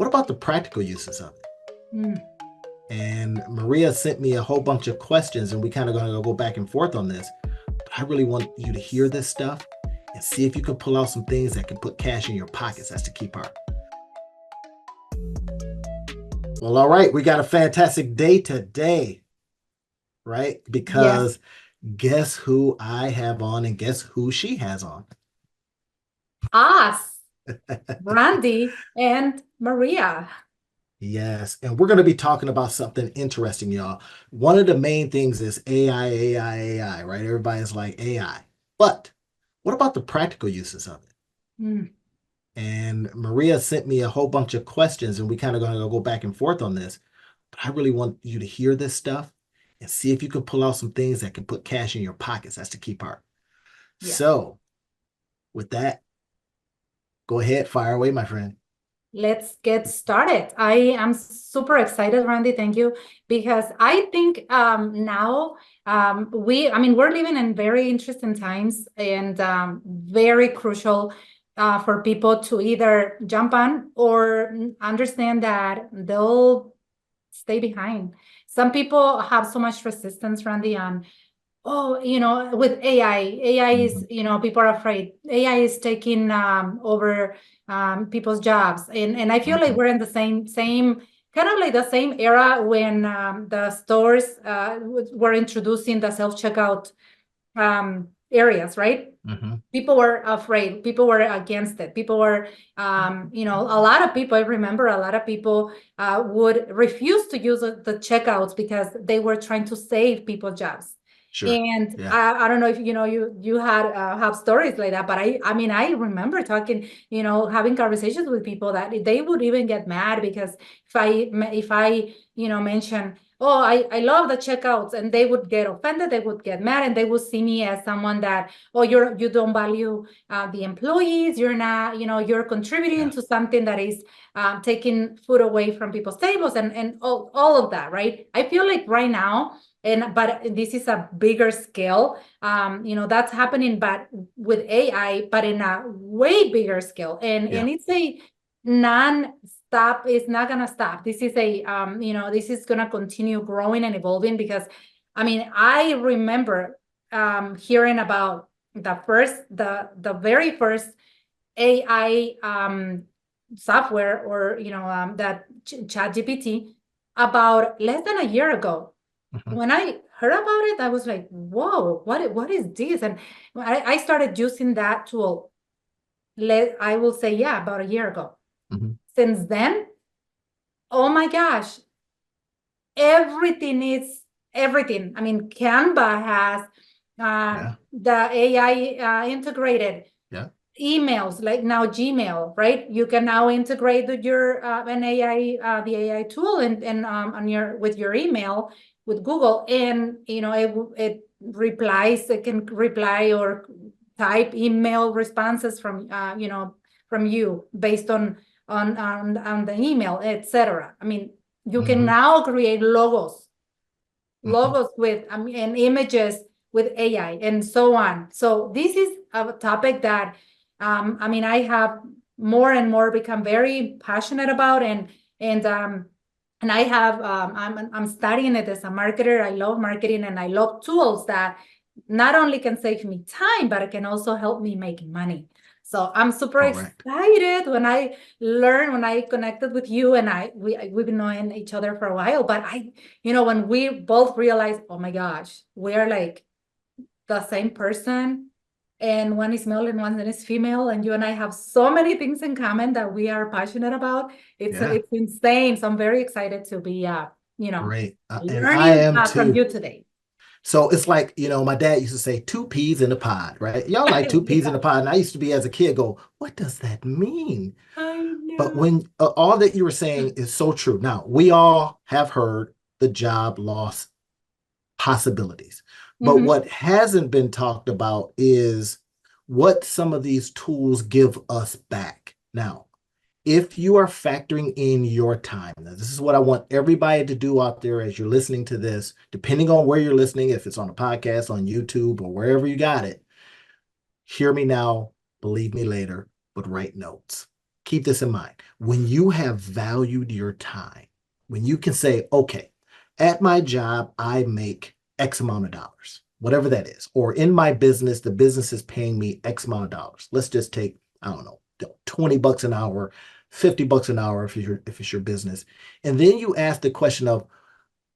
what about the practical uses of it? Mm. And Maria sent me a whole bunch of questions, and we kind of going to go back and forth on this. But I really want you to hear this stuff and see if you can pull out some things that can put cash in your pockets. That's the key part. Well, all right, we got a fantastic day today, right? Yes. Because guess who I have on and guess who she has on? Us, Randy and Maria. Yes, and we're going to be talking about something interesting, y'all. One of the main things is AI, AI, AI, right? Everybody's like AI. But what about the practical uses of it? Mm. And Maria sent me a whole bunch of questions, and we kind of going to go back and forth on this. But I really want you to hear this stuff and see if you can pull out some things that can put cash in your pockets. That's the key part. Yes. So, with that, go ahead, fire away, my friend. Let's get started. I am super excited, Randy. Thank you. Because I think now we're living in very interesting times and very crucial for people to either jump on or understand that they'll stay behind. Some people have so much resistance, Randy, on oh, with AI is, Mhm. people are afraid. AI is taking over people's jobs. And I feel like Mhm. we're in the same kind of like the same era when the stores were introducing the self-checkout areas, right? Mhm. People were afraid. People were against it. People were, a lot of people, I remember a lot of people would refuse to use the checkouts because they were trying to save people's jobs. Sure. And Yeah. I don't know if you had have stories like that, but I mean I remember talking, having conversations with people that they would even get mad because if I mention, oh, I love the checkouts, and they would get offended, they would get mad, and they would see me as someone that, oh, you don't value the employees, you're not, you're contributing Yeah. to something that is taking food away from people's tables, and all of that, right? I feel like right now, but this is a bigger scale, that's happening, but with AI, but in a way bigger scale, Yeah. and it's a non-stop, it's not gonna stop. This is a this is gonna continue growing and evolving, because I mean I remember hearing about the very first AI software, or that Chat GPT, about less than a year ago. Mhm. When I heard about it, I was like, whoa, what is this? And I started using that tool, I will say, yeah, about a year ago. Mhm. Since then, oh my gosh, everything is everything. I mean, Canva has Yeah. the AI integrated Yeah. emails, like now Gmail, right? You can now integrate your an AI, the AI tool, and on your with your email with Google, and it replies. It can reply or type email responses from from you based on the email, etc. I mean, you can Mhm. now create logos, Mhm. with and images with AI and so on. So this is a topic that I mean I have more and more become very passionate about, and I have I'm studying it as a marketer. I love marketing, and I love tools that not only can save me time, but it can also help me make money. So I'm super Correct. excited when I connected with you, and we've been knowing each other for a while, but when we both realize, oh my gosh, we're like the same person, and one is male and one is female, and you and I have so many things in common that we are passionate about. Yeah. It's insane. So I'm very excited to be Great. And I learning am from too. you today. So it's like, my dad used to say two peas in a pod, right? Y'all like two peas in Yeah, a pod. And I used to be as a kid go, what does that mean? I But know. when all that you were saying is so true. Now, we all have heard the job loss possibilities. But Mm-hmm. what hasn't been talked about is what some of these tools give us back. Now, if you are factoring in your time, now this is what I want everybody to do out there as you're listening to this, depending on where you're listening, if it's on a podcast, on YouTube, or wherever you got it, hear me now, believe me later, but write notes. keep this in mind. When you have valued your time, when you can say, okay, at my job, I make X amount of dollars, whatever that is, or in my business, the business is paying me X amount of dollars. Let's just take, I don't know, 20 bucks an hour, 50 bucks an hour if it's your business. And then you ask the question of,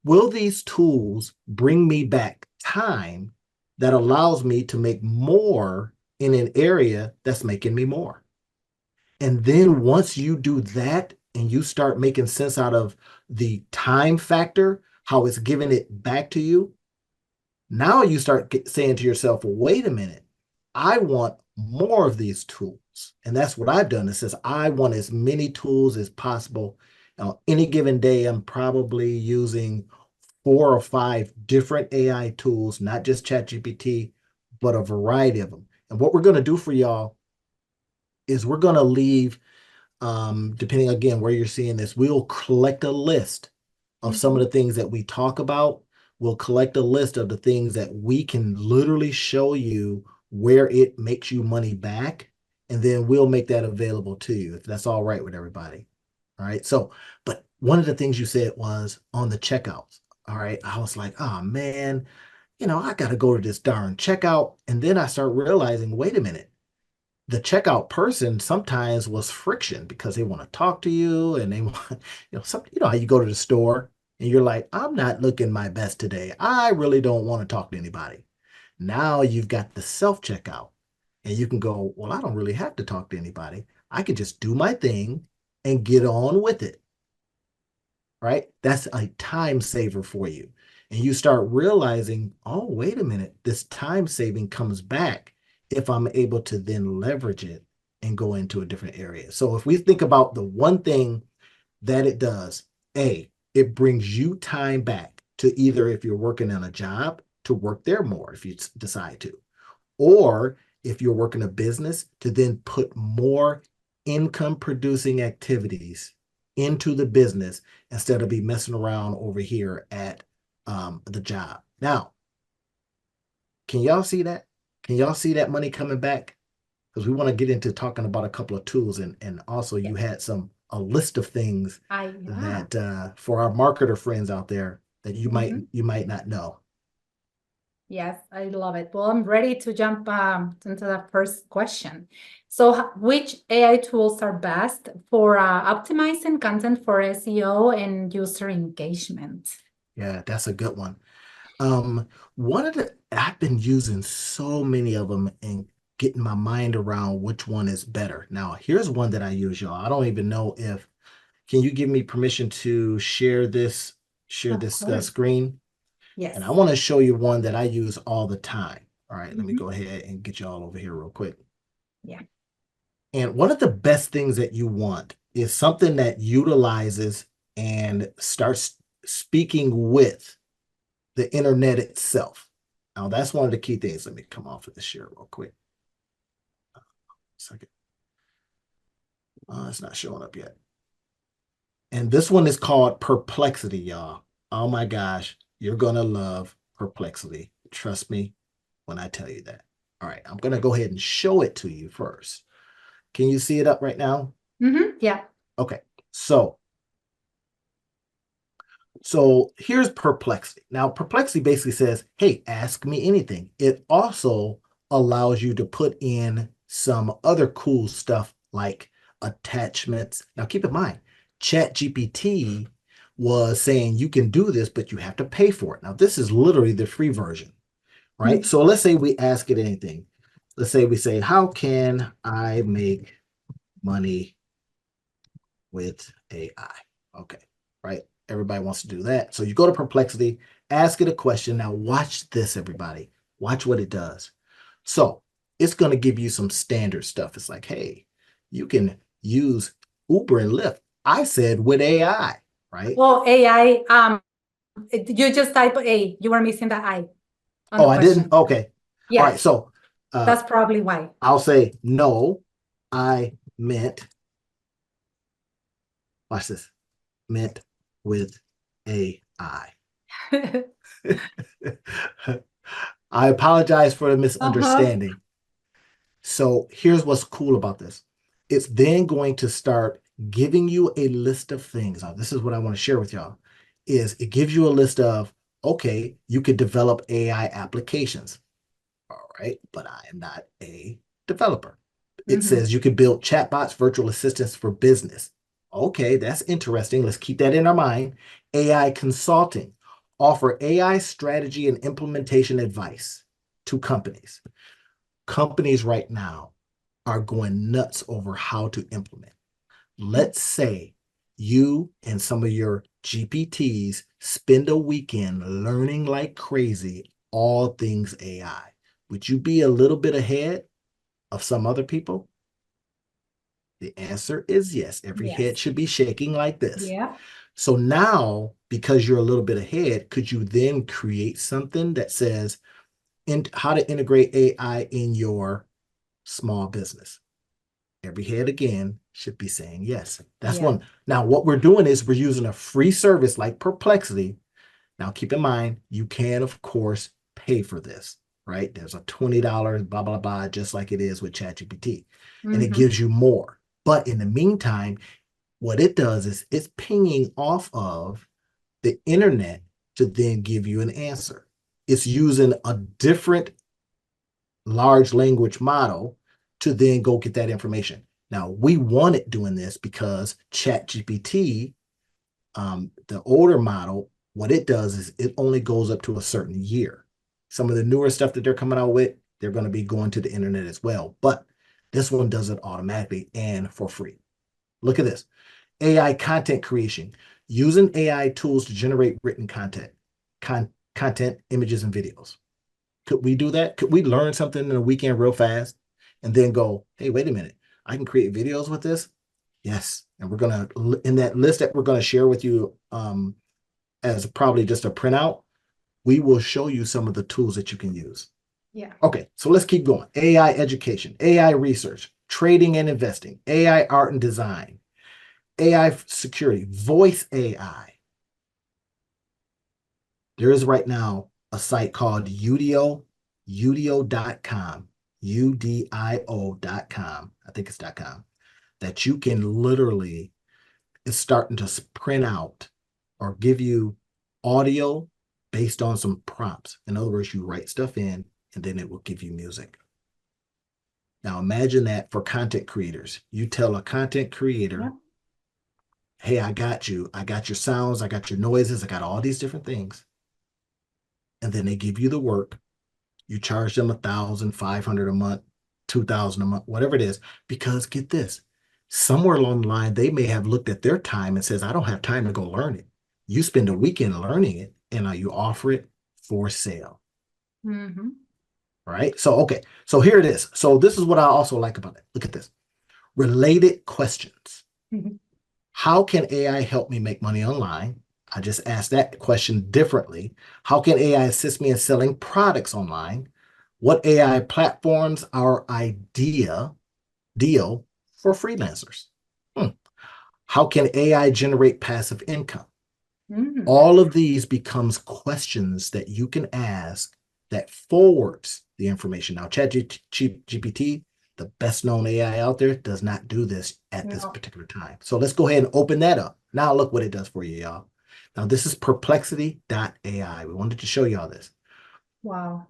will these tools bring me back time that allows me to make more in an area that's making me more? And then once you do that and you start making sense out of the time factor, how it's giving it back to you, now you start saying to yourself, well, wait a minute, I want more of these tools. And that's what I've done. It says I want as many tools as possible. On any given day, I'm probably using 4 or 5 different AI tools, not just ChatGPT, but a variety of them. And what we're going to do for y'all is we're going to leave, depending again where you're seeing this, we'll collect a list of some of the things that we talk about. We'll collect a list of the things that we can literally show you where it makes you money back. And then we'll make that available to you if that's all right with everybody. All right. So, but one of the things you said was on the checkouts. All right. I was like, oh man, I got to go to this darn checkout. And then I start realizing, wait a minute, the checkout person sometimes was friction because they want to talk to you and they want, how you go to the store and you're like, I'm not looking my best today. I really don't want to talk to anybody. Now you've got the self checkout and you can go, well, I don't really have to talk to anybody. I can just do my thing and get on with it. Right? That's a time saver for you. And you start realizing, oh, wait a minute, this time saving comes back if I'm able to then leverage it and go into a different area. So if we think about the one thing that it does, it brings you time back to either if you're working on a job to work there more if you decide to, or if you're working a business to then put more income producing activities into the business instead of be messing around over here at the job. Now, can y'all see that? Can y'all see that money coming back? Because we want to get into talking about a couple of tools, and also you had a list of things Yeah. that for our marketer friends out there that you Mhm. might not know. Yes, I love it. Well, I'm ready to jump into the first question. So, which AI tools are best for optimizing content for SEO and user engagement? Yeah, that's a good one. One of the I've been using so many of them and getting my mind around which one is better. Now, here's one that I use, y'all. I don't even know if can you give me permission to share Of this course. screen? And I Yes. want to show you one that I use all the time. All right, let me Mhm. go ahead and get you all over here real quick. Yeah. And one of the best things that you want is something that utilizes and starts speaking with the internet itself. Now, that's one of the key things. Let me come off of this share real quick. Second. It's not showing up yet. And this one is called Perplexity, y'all. Oh my gosh, you're going to love Perplexity. Trust me when I tell you that. All right, I'm going to go ahead and show it to you first. Can you see it up right now? Yeah. Okay, so here's Perplexity. Now, Perplexity basically says, hey, ask me anything. It also allows you to put in some other cool stuff like attachments. Now, keep in mind, Chat GPT was saying you can do this, but you have to pay for it. Now, this is literally the free version, right? Mhm. So let's say we ask it anything. Let's say we say, how can I make money with AI? Okay, right? Everybody wants to do that. So you go to Perplexity, ask it a question. Now, watch this, everybody. Watch what it does. So it's going to give you some standard stuff. It's like, hey, you can use Uber and Lyft. I said with AI, right? Well, AI, you just type A. You were missing the I on Oh, the I didn't? question. Okay. All right. Yes, So uh, that's probably why. I'll say, no, I meant, watch this, meant with AI. I apologize for the Uh-huh. misunderstanding. So here's what's cool about this. It's then going to start giving you a list of things. Now, this is what I want to share with y'all, is it gives you a list of, okay, you could develop AI applications. All right, but I am not a developer. It Mm-hmm. says you could build chatbots, virtual assistants for business. Okay, that's interesting. Let's keep that in our mind. AI consulting, offer AI strategy and implementation advice to companies. Companies right now are going nuts over how to implement. Let's say you and some of your GPTs spend a weekend learning like crazy all things AI. Would you be a little bit ahead of some other people? The answer is yes. Every head Yes. should be shaking like this. Yeah. So now, because you're a little bit ahead, could you then create something that says in how to integrate AI in your small business? Every head again should be saying yes. That's Yeah. one. Now, what we're doing is we're using a free service like Perplexity. Now, keep in mind, you can, of course, pay for this, right? There's a $20, blah, blah, blah, just like it is with ChatGPT, and it Mm-hmm. gives you more. But in the meantime, what it does is it's pinging off of the internet to then give you an answer. It's using a different large language model to then go get that information. Now, we wanted doing this because ChatGPT, the older model, what it does is it only goes up to a certain year. Some of the newer stuff that they're coming out with, they're going to be going to the internet as well. But this one does it automatically and for free. Look at this. AI content creation, using AI tools to generate written content, images, and videos. Could we do that? Could we learn something in a weekend real fast and then go, hey, wait a minute, I can create videos with this? Yes. And we're going to, in that list that we're going to share with you as probably just a printout, we will show you some of the tools that you can use. Yeah. Okay, so let's keep going. AI education, AI research, trading and investing, AI art and design, AI security, voice AI. There is right now a site called udio.com, udio.com, I think it's .com, that you can literally, it's starting to print out or give you audio based on some prompts. In other words, you write stuff in and then it will give you music. Now imagine that for content creators. You tell a content Yeah. creator, hey, I got you. I got your sounds. I got your noises. I got all these different things. And then they give you the work. You charge them 1,500 a month, 2,000 a month, whatever it is. Because get this, somewhere along the line, they may have looked at their time and says, I don't have time to go learn it. You spend a weekend learning it and now you offer it for sale. Mm-hmm. Right. So, okay. So here it is. So this is what I also like about it. Look at this. Related questions. Mm-hmm. How can AI help me make money online? I just asked that question differently. How can AI assist me in selling products online? What AI platforms are deal for freelancers? Hmm. How can AI generate passive income? Mm-hmm. All of these becomes questions that you can ask that forwards the information. Now, ChatGPT, the best known AI out there, does not do this at this No. particular time. So let's go ahead and open that up. Now look what it does for you, y'all. Now this is perplexity.ai. We wanted to show y'all this. Wow.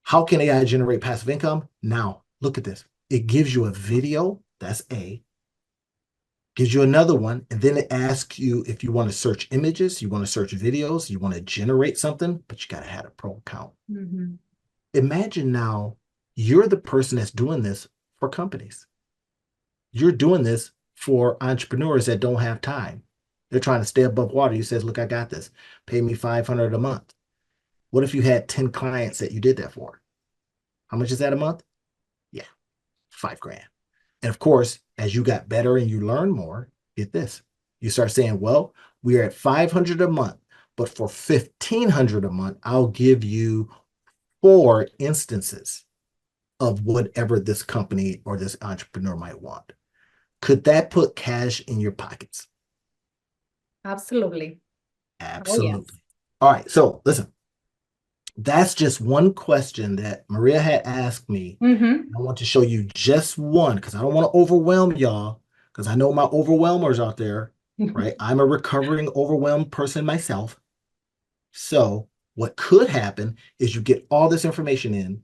How can AI generate passive income? Now look at this. It gives you a video, that's A, gives you another one, and then it asks you if you want to search images, you want to search videos, you want to generate something, but you got to have a pro account. Mm-hmm. Imagine now you're the person that's doing this for companies. You're doing this for entrepreneurs that don't have time. They're trying to stay above water. You says, look, I got this. Pay me 500 a month. What if you had 10 clients that you did that for? How much is that a month? Yeah, 5 grand. And of course, as you got better and you learn more, get this. You start saying, well, we are at 500 a month, but for 1,500 a month, I'll give you 4 instances of whatever this company or this entrepreneur might want. Could that put cash in your pockets? Absolutely. Oh, yes. Absolutely. All right. So listen, that's just one question that Maria had asked me. Mm-hmm. I want to show you just one because I don't want to overwhelm y'all because I know my overwhelmers out there, right? I'm a recovering overwhelmed person myself. So what could happen is you get all this information in,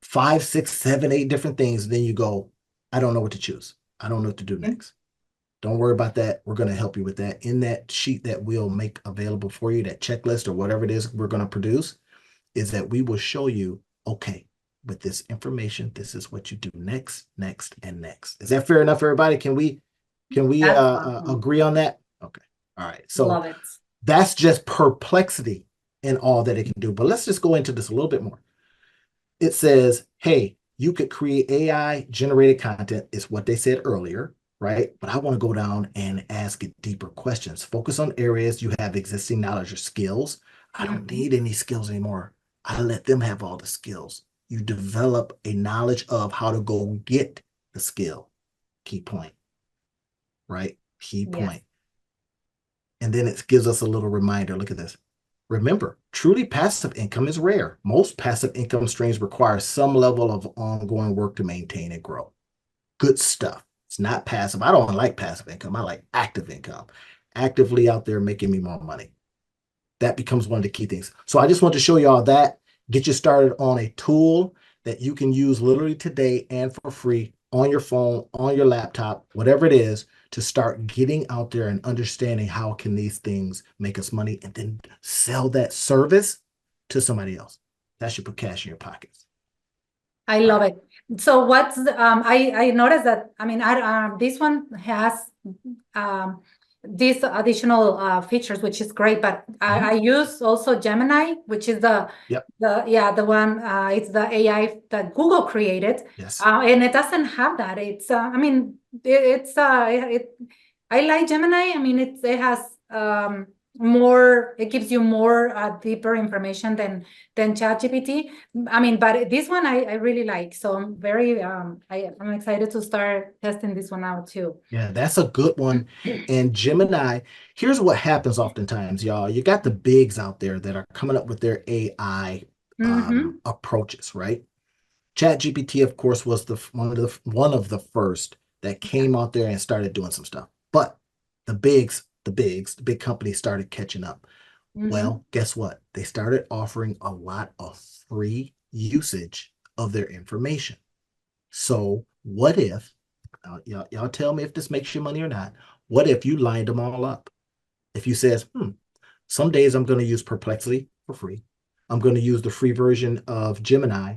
five, six, seven, eight different things, then you go, I don't know what to choose. I don't know what to do next. Don't worry about that. We're going to help you with that in that sheet that we'll make available for you, that checklist or whatever it is we're going to produce, is that we will show you, okay, with this information, this is what you do next, next, and next. Is that fair enough, everybody? Can we That's awesome. agree on that? Okay. All right. So Love it. that's just Perplexity and all that it can do. But let's just go into this a little bit more. It says, hey, you could create AI generated content, is what they said earlier, right? But I want to go down and ask it deeper questions. Focus on areas you have existing knowledge or skills. I don't Mhm. need any skills anymore. I let them have all the skills. You develop a knowledge of how to go get the skill. Key point, right? Key Yes. point. And then it gives us a little reminder. Look at this. Remember, truly passive income is rare. Most passive income streams require some level of ongoing work to maintain and grow. Good stuff. It's not passive. I don't like passive income. I like active income. Actively out there making me more money. That becomes one of the key things. So I just want to show you all that, get you started on a tool that you can use literally today and for free on your phone, on your laptop, whatever it is, to start getting out there and understanding how can these things make us money and then sell that service to somebody else. That should put cash in your pockets. I All love right. it. So what's I noticed that I mean this one has um these additional features, which is great, but I Mhm. use also Gemini, which is Yep. the one it's the AI that Google created, Yes. and it doesn't have that. It's I mean I like Gemini. I mean it has more, it gives you more deeper information than Chat GPT. I mean, but this one I really like. So I'm very I'm excited to start testing this one out too. Yeah, that's a good one. And Gemini, here's what happens oftentimes, y'all. You got the bigs out there that are coming up with their AI Mm-hmm. approaches, right? Chat GPT, of course, was the one of the first that Yeah. came out there and started doing some stuff. But the big companies started catching up. Mm-hmm. Well, guess what? They started offering a lot of free usage of their information. So what if, y'all tell me if this makes you money or not. What if you lined them all up? If you says, some days I'm going to use Perplexity for free. I'm going to use the free version of Gemini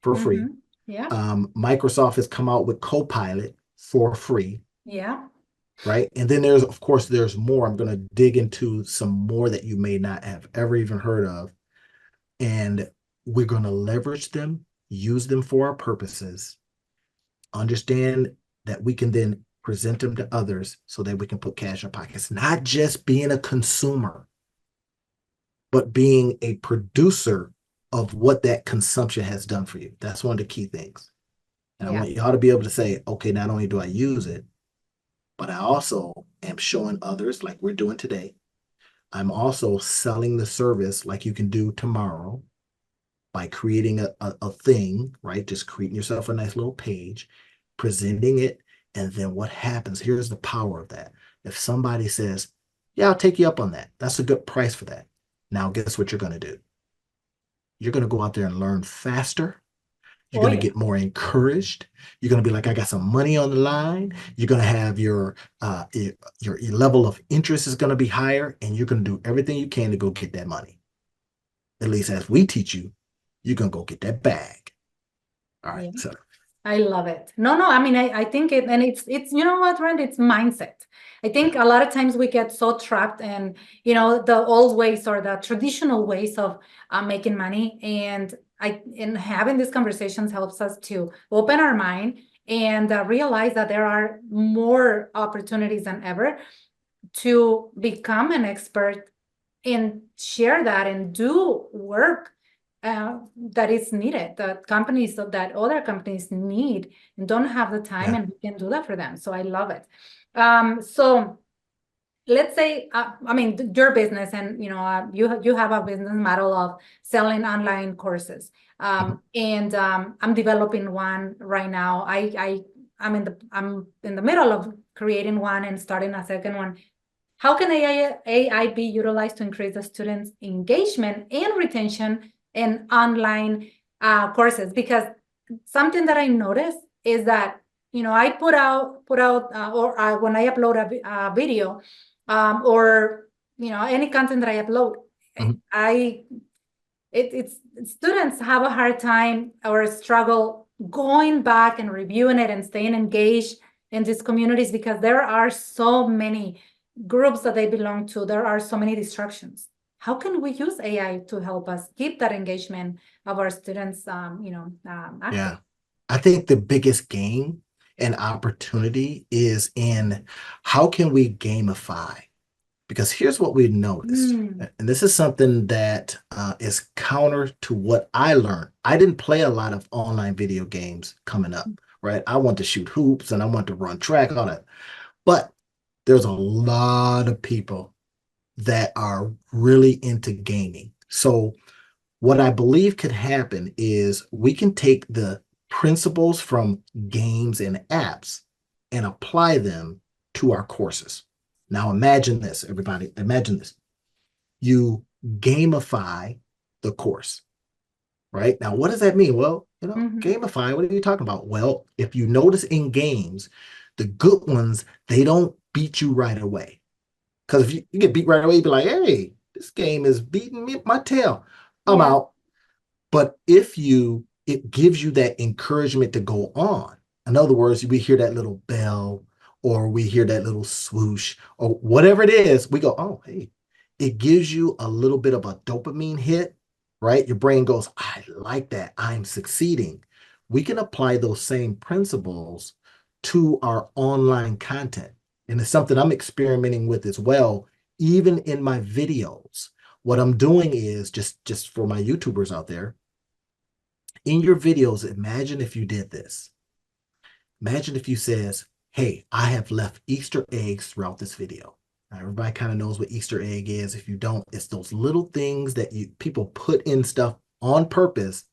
for Mm-hmm. free. Yeah. Microsoft has come out with Copilot for free, Yeah. right? And then there's, of course, there's more. I'm going to dig into some more that you may not have ever even heard of. And we're going to leverage them, use them for our purposes, understand that we can then present them to others so that we can put cash in our pockets, not just being a consumer, but being a producer of what that consumption has done for you. That's one of the key things. And I Yeah. want y'all to be able to say, okay, not only do I use it, but I also am showing others like we're doing today. I'm also selling the service like you can do tomorrow by creating a thing, right? Just creating yourself a nice little page, presenting it. And then what happens? Here's the power of that. If somebody says, yeah, I'll take you up on that. That's a good price for that. Now, guess what you're going to do? You're going to go out there and learn faster. You're Oh going to yeah. get more encouraged. You're going to be like, I got some money on the line. You're going to have your level of interest is going to be higher, and you're going to do everything you can to go get that money. At least as we teach you, you're going to go get that bag. All right. Yeah. So I love it. No, no, I mean, I think it, and it's, you know what, Rand, it's mindset. I yeah, think a lot of times we get so trapped in, the old ways or the traditional ways of making money. And having these conversations helps us to open our mind and realize that there are more opportunities than ever to become an expert and share that and do work that is needed, that other companies need and don't have the time, yeah. and we can do that for them. So I love it. So let's say, I mean, your business, and you have a business model of selling online courses, Mhm. and I'm developing one right now. I'm in the middle of creating one and starting a second one. How can AI be utilized to increase the students' engagement and retention in online courses? Because something that I noticed is that I put out or when I upload a video, or any content that I upload, Mhm. I it's students have a hard time or struggle going back and reviewing it and staying engaged in these communities because there are so many groups that they belong to. There are so many distractions. How can we use AI to help us keep that engagement of our students, active? Yeah. I think the biggest gain and opportunity is in how can we gamify? Because here's what we noticed, Mm, and this is something that is counter to what I learned. I didn't play a lot of online video games coming up, right? I want to shoot hoops and I want to run track, all that. But there's a lot of people that are really into gaming. So what I believe could happen is we can take the principles from games and apps and apply them to our courses. Now, imagine this, everybody. Imagine this. You gamify the course, right? Now, what does that mean? Well, mhm. gamify, what are you talking about? Well, if you notice in games, the good ones, they don't beat you right away. Because if you get beat right away, you'd be like, hey, this game is beating me my tail. I'm Yeah. out. But if it gives you that encouragement to go on. In other words, we hear that little bell or we hear that little swoosh or whatever it is, we go, oh, hey, it gives you a little bit of a dopamine hit, right? Your brain goes, I like that. I'm succeeding. We can apply those same principles to our online content. And it's something I'm experimenting with as well, even in my videos. What I'm doing is just for my YouTubers out there, in your videos, imagine if you did this. Imagine if you says, hey, I have left Easter eggs throughout this video. Now, everybody kind of knows what Easter egg is. If you don't, it's those little things that people put in stuff on purpose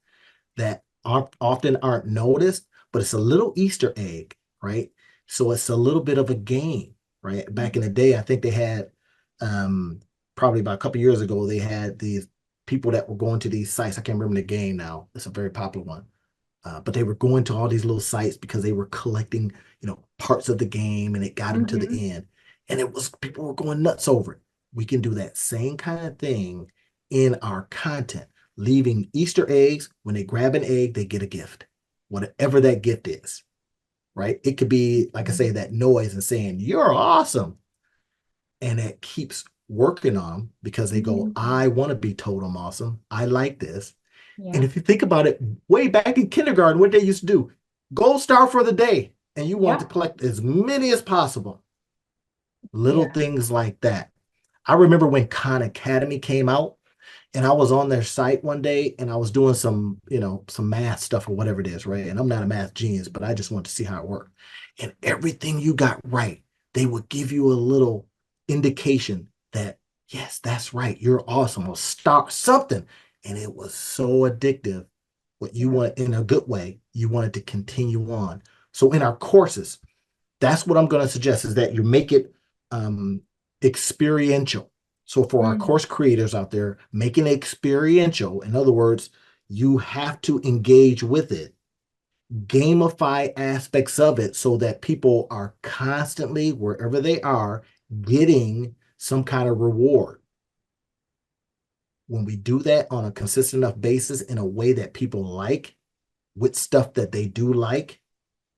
that often aren't noticed, but it's a little Easter egg, right? So it's a little bit of a game, right? Back in the day, I think they had um, probably about a couple years ago, they had these people that were going to these sites. I can't remember the game now. It's a very popular one. But they were going to all these little sites because they were collecting, parts of the game and it got them to Mhm. the end. And people were going nuts over it. We can do that same kind of thing in our content, leaving Easter eggs. When they grab an egg, they get a gift, whatever that gift is, right? It could be, like I say, that noise and saying, you're awesome. And it keeps working on them because they go, Mhm. I want to be told I'm awesome. I like this. And Yeah. if you think about it, way back in kindergarten, what they used to do, gold star for the day. And you want to Yeah. collect as many as possible. Little Yeah. things like that. I remember when Khan Academy came out, and I was on their site one day and I was doing some math stuff or whatever it is, right? And I'm not a math genius, but I just wanted to see how it worked. And everything you got right, they would give you a little indication that, yes, that's right. You're awesome. Or start something. And it was so addictive. What you Yeah. want in a good way, you wanted to continue on. So in our courses, that's what I'm going to suggest is that you make it experiential. So for our Mm. course creators out there, making it experiential. In other words, you have to engage with it, gamify aspects of it so that people are constantly, wherever they are, getting some kind of reward. When we do that on a consistent enough basis in a way that people like, with stuff that they do like,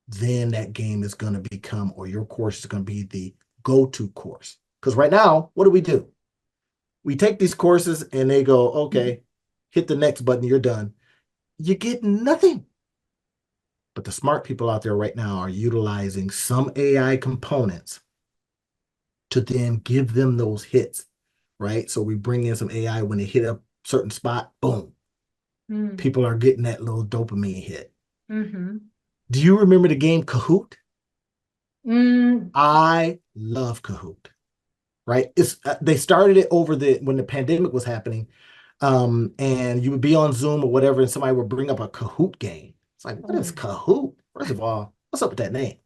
then that game is going to become, or your course is going to be the go-to course. Because right now, what do? We take these courses and they go, okay, hit the next button, you're done. You get nothing. But the smart people out there right now are utilizing some AI components to then give them those hits, right? So we bring in some AI when they hit a certain spot, boom, Mm. people are getting that little dopamine hit. Mhm. Do you remember the game Kahoot? Mm. I love Kahoot. right? They started it over when the pandemic was happening, and you would be on Zoom or whatever, and somebody would bring up a Kahoot game. It's like, what Oh, is Kahoot? First of all, what's up with that name?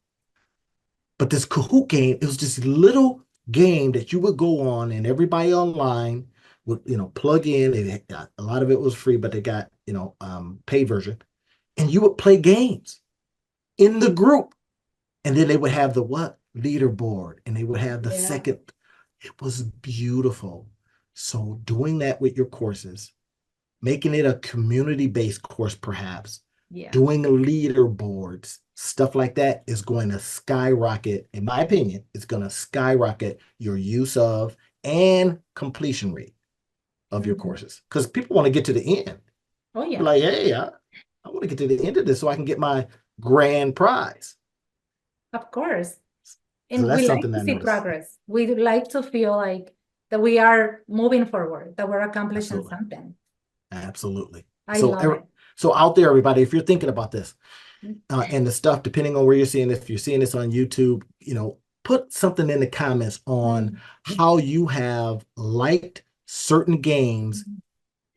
But this Kahoot game, it was this little game that you would go on, and everybody online would, plug in. A lot of it was free, but they got, paid version, and you would play games in the group, and then they would have the what leaderboard, and they would have the yeah, second. It was beautiful. So doing that with your courses, making it a community-based course, perhaps, yeah. doing leaderboards, stuff like that is going to skyrocket, in my opinion, it's going to skyrocket your use of and completion rate of your Mhm. courses. Because people want to get to the end. Oh, Be yeah, like, hey, I want to get to the end of this so I can get my grand prize. of course. So And that's we like something to I see noticed. progress. We like to feel like that we are moving forward, that we're accomplishing Absolutely. something. Absolutely. I So, love it. so out there, everybody, if you're thinking about this, and the stuff, depending on where you're seeing this, if you're seeing this on YouTube, put something in the comments on Mhm. how you have liked certain games.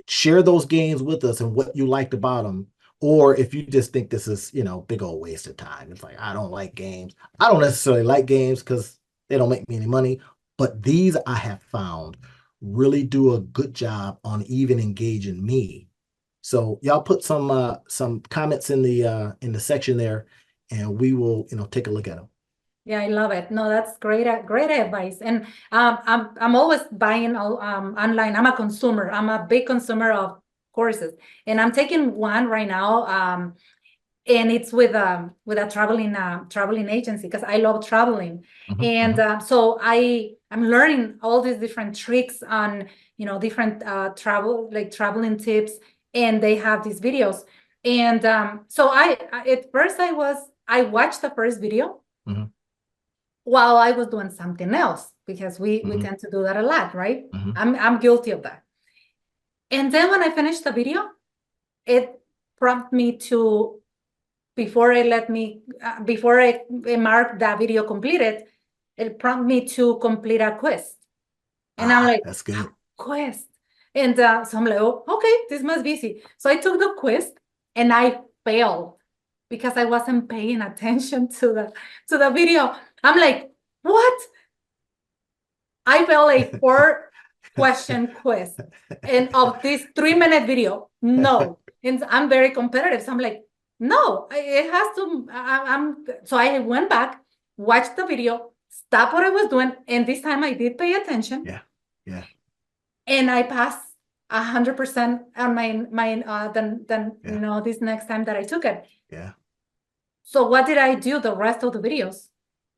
Share those games with us and what you liked about them. Or if you just think this is, big old waste of time. It's like, I don't like games. I don't necessarily like games because they don't make me any money. But these I have found really do a good job on even engaging me. So y'all put some comments in the section there, and we will take a look at them. Yeah, I love it. No, that's great, great advice. And I'm always buying online. I'm a consumer. I'm a big consumer of courses, and I'm taking one right now. And it's with a traveling agency because I love traveling. Mhm, And mhm, so I'm learning all these different tricks on different traveling tips, and they have these videos. And so at first I watched the first video mhm, while I was doing something else because we mhm, tend to do that a lot, right? mhm. I'm guilty of that. And then when I finished the video, it prompted me to before I mark that video completed, it prompted me to complete a quest. And I'm like, That's a good. quest. And so I'm like, oh, okay, this must be easy. So I took the quest and I failed because I wasn't paying attention to the video. I'm like, what? I failed a 4-question quiz and of this 3-minute video. No. And I'm very competitive. So I'm like, no, it has to. So I went back, watched the video, stopped what I was doing, and this time I did pay attention, Yeah, yeah, and I passed 100% on my then yeah, this next time that I took it. yeah. So what did I do the rest of the videos?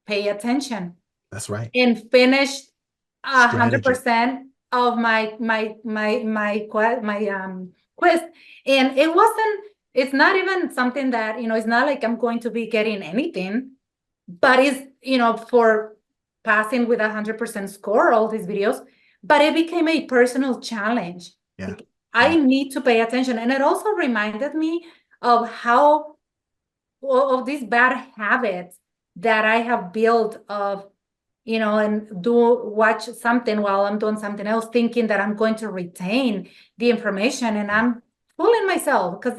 Pay attention That's right. and finish Strategy. 100% of quiz. And it's not even something that it's not like I'm going to be getting anything, but it's for passing with 100% score all these videos. But it became a personal challenge. Yeah, Like, I yeah, need to pay attention, and it also reminded me of how of these bad habits that I have built of and watch something while I'm doing something else, thinking that I'm going to retain the information, and yeah, I'm fooling myself because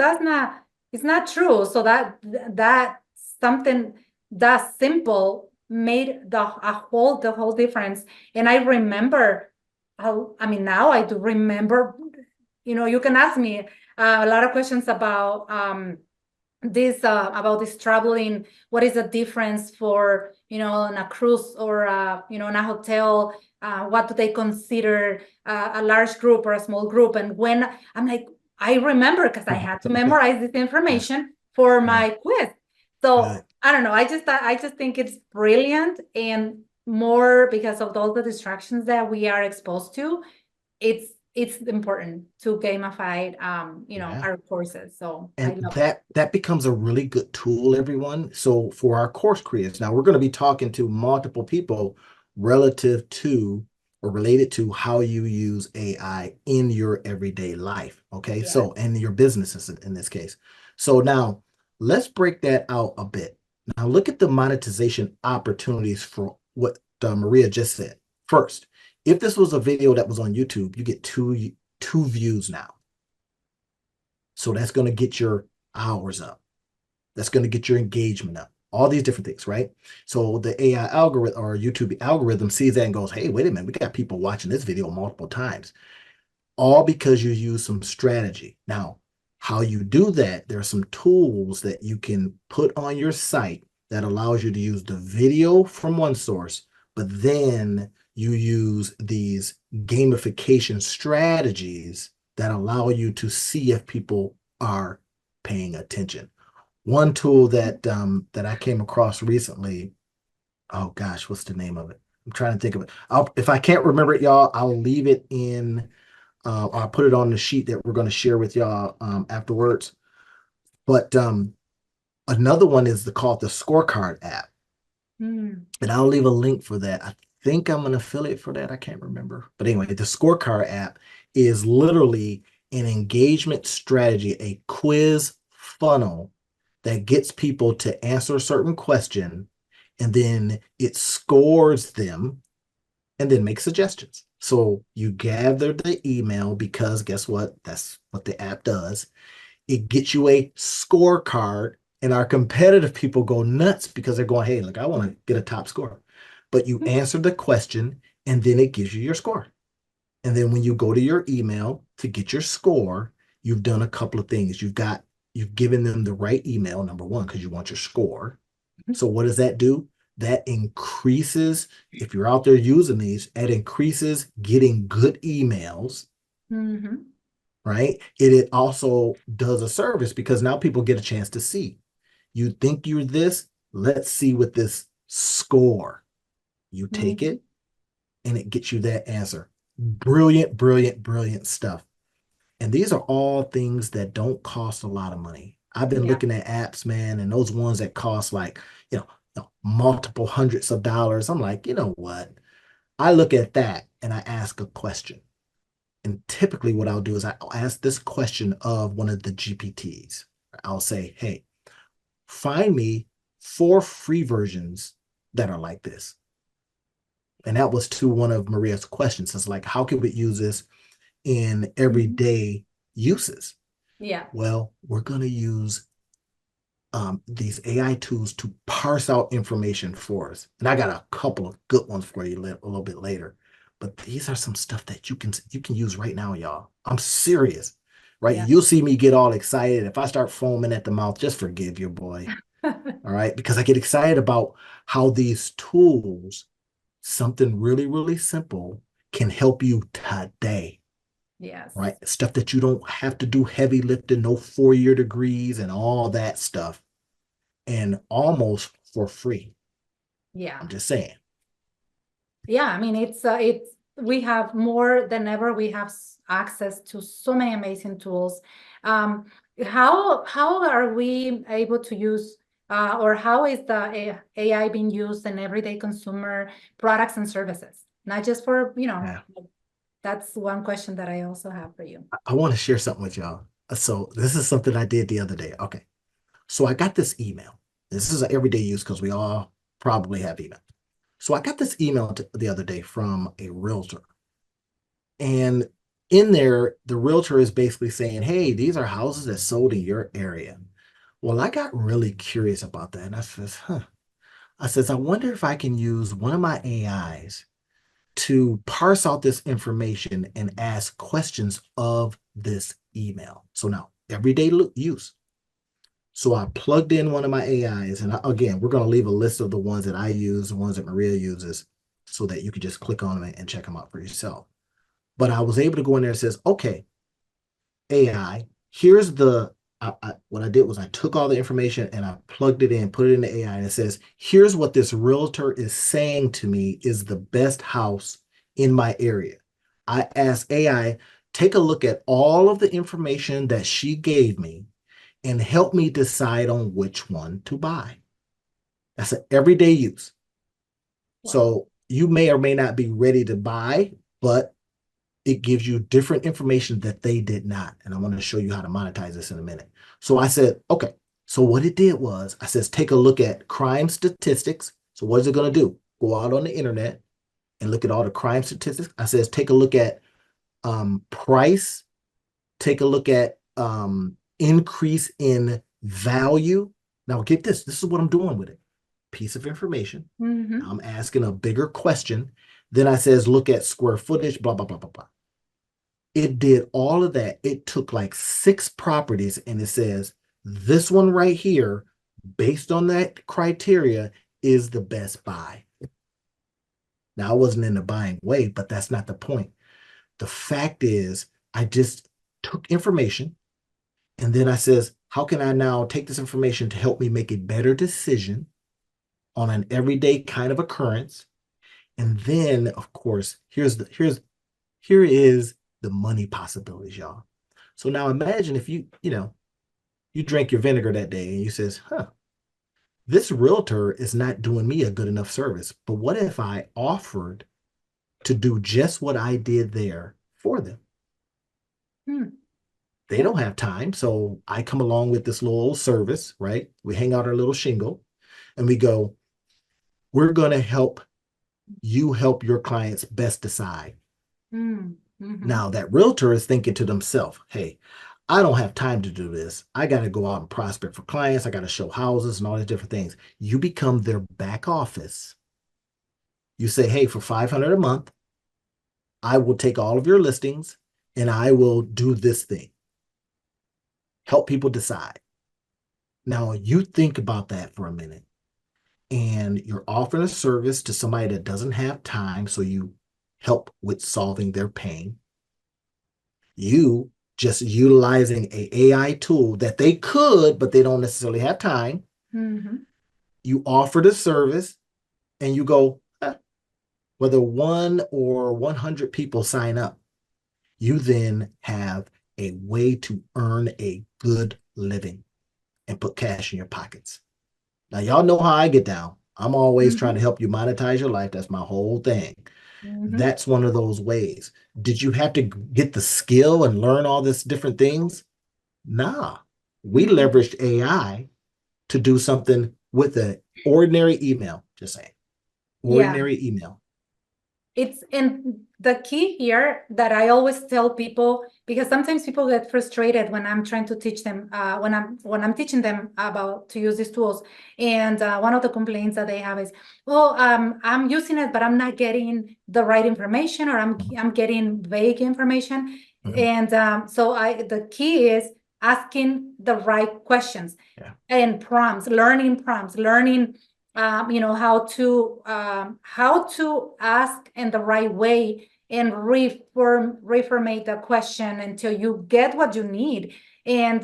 it's not true. So that something that simple made the whole difference. And I remember how, I mean, now I do remember, you can ask me a lot of questions about this traveling. What is the difference for on a cruise or in a hotel? What do they consider a large group or a small group? And when I'm like, I remember because I had to memorize this yeah, information for yeah. my quiz. So Good. I don't know. I just think it's brilliant, and more because of all the distractions that we are exposed to. It's important to gamify Yeah. our courses. So I And love it. that becomes a really good tool, everyone. So for our course creators, now we're going to be talking to multiple people relative to or related to how you use AI in your everyday life. Okay. Yeah. So, and your businesses in this case. So now let's break that out a bit. Now look at the monetization opportunities for what Maria just said. First, if this was a video that was on YouTube, you get two views now. So that's going to get your hours up. That's going to get your engagement up. All these different things, right? So the AI algorithm or YouTube algorithm sees that and goes, hey, wait a minute, we got people watching this video multiple times. All because you use some strategy. Now, how you do that, there are some tools that you can put on your site that allows you to use the video from one source, but then you use these gamification strategies that allow you to see if people are paying attention. One tool that I came across recently, oh gosh, what's the name of it? I'm trying to think of it. If I can't remember it, y'all, I'll leave it in I'll put it on the sheet that we're going to share with y'all afterwards. But another one is called the Scorecard app. Mm. And I'll leave a link for that. I think I'm an affiliate for that. I can't remember. But anyway, the Scorecard app is literally an engagement strategy, a quiz funnel that gets people to answer a certain question, and then it scores them and then make suggestions. So you gather the email because guess what? That's what the app does. It gets you a scorecard, and our competitive people go nuts because they're going, hey, look, I want to get a top score. But you answer the question, and then it gives you your score. And then when you go to your email to get your score, you've done a couple of things. You've given them the right email, number one, because you want your score. So what does that do? That increases, if you're out there using these, it increases getting good emails, Mm-hmm. right? It also does a service because now people get a chance to see. You think you're this, let's see what this score. You take Mm-hmm. it and it gets you that answer. Brilliant, brilliant, brilliant stuff. And these are all things that don't cost a lot of money. I've been Yeah. looking at apps, man, and those ones that cost like, multiple hundreds of dollars. I'm like, you know what? I look at that and I ask a question. And typically what I'll do is I'll ask this question of one of the GPTs. I'll say, hey, find me 4 free versions that are like this. And that was to one of Maria's questions. It's like, how can we use this in Mm-hmm. everyday uses? Yeah. Well, we're going to use these AI tools to parse out information for us. And I got a couple of good ones for you a little bit later. But these are some stuff that you can use right now, y'all. I'm serious, right? Yeah. You'll see me get all excited. If I start foaming at the mouth, just forgive your boy, all right? Because I get excited about how these tools, something really, really simple, can help you today, Yes. right? Stuff that you don't have to do heavy lifting, no 4-year degrees and all that stuff, and almost for free. Yeah. I'm just saying. Yeah. I mean, it's we have more than ever. We have access to so many amazing tools. Um, how are we able to use or how is the AI being used in everyday consumer products and services? Not just for, Yeah. that's one question that I also have for you. I want to share something with y'all. So this is something I did the other day. Okay. So I got this email. This is an everyday use because we all probably have email. So I got this email the other day from a realtor. And in there, the realtor is basically saying, hey, these are houses that sold in your area. Well, I got really curious about that. And I says, I wonder if I can use one of my AIs to parse out this information and ask questions of this email. So now, everyday use. So I plugged in one of my AIs, and again, we're going to leave a list of the ones that I use, the ones that Maria uses, so that you can just click on them and check them out for yourself. But I was able to go in there and says, okay, AI, here's what I did was I took all the information and I plugged it in, put it in the AI, and it says, here's what this realtor is saying to me is the best house in my area. I asked AI, take a look at all of the information that she gave me and help me decide on which one to buy. That's an everyday use. Wow. So you may or may not be ready to buy, but it gives you different information that they did not. And I want to show you how to monetize this in a minute. So I said, okay. So what it did was I says, take a look at crime statistics. So what is it going to do? Go out on the internet and look at all the crime statistics. I says, take a look at price, take a look at increase in value. Now get this. This is what I'm doing with it. Piece of information. Mm-hmm. I'm asking a bigger question. Then I says, look at square footage, blah, blah, blah, blah, blah. It did all of that. It took like 6 properties and it says, this one right here, based on that criteria, is the best buy. Now, I wasn't in the buying way, but that's not the point. The fact is, I just took information and then I says, how can I now take this information to help me make a better decision on an everyday kind of occurrence? And then, of course, here is the money possibilities, y'all. So now imagine if you drank your vinegar that day and you says, this realtor is not doing me a good enough service. But what if I offered to do just what I did there for them? They don't have time. So I come along with this little service, right? We hang out our little shingle and we go, we're going to help you help your clients best decide. Mm-hmm. Now, that realtor is thinking to themselves, hey, I don't have time to do this. I got to go out and prospect for clients. I got to show houses and all these different things. You become their back office. You say, hey, for $500 a month, I will take all of your listings and I will do this thing. Help people decide. Now, you think about that for a minute and you're offering a service to somebody that doesn't have time. So you help with solving their pain. You just utilizing a AI tool that they could, but they don't necessarily have time. Mm-hmm. You offer the service and you go, whether 1 or 100 people sign up, you then have a way to earn a good living and put cash in your pockets. Now, y'all know how I get down. I'm always trying to help you monetize your life. That's my whole thing. That's one of those ways. Did you have to get the skill and learn all this different things? Nah, we leveraged AI to do something with an ordinary email. Just saying, ordinary email. It's and the key here that I always tell people, because sometimes people get frustrated when I'm trying to teach them, when I'm teaching them about to use these tools. And one of the complaints that they have is, well, I'm using it, but I'm not getting the right information, or I'm getting vague information. And so the key is asking the right questions and prompts, learning how to ask in the right way and reformate the question until you get what you need, and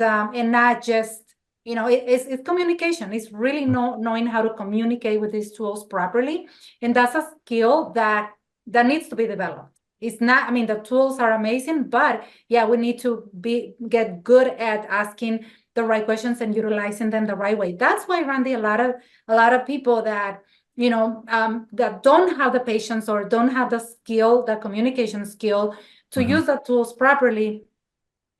not just it's communication. It's really knowing how to communicate with these tools properly, and that's a skill that needs to be developed. It's not, I mean, the tools are amazing, but yeah, we need to get good at asking the right questions and utilizing them the right way. That's why, Randy, a lot of people that that don't have the patience or don't have the skill, the communication skill to use the tools properly,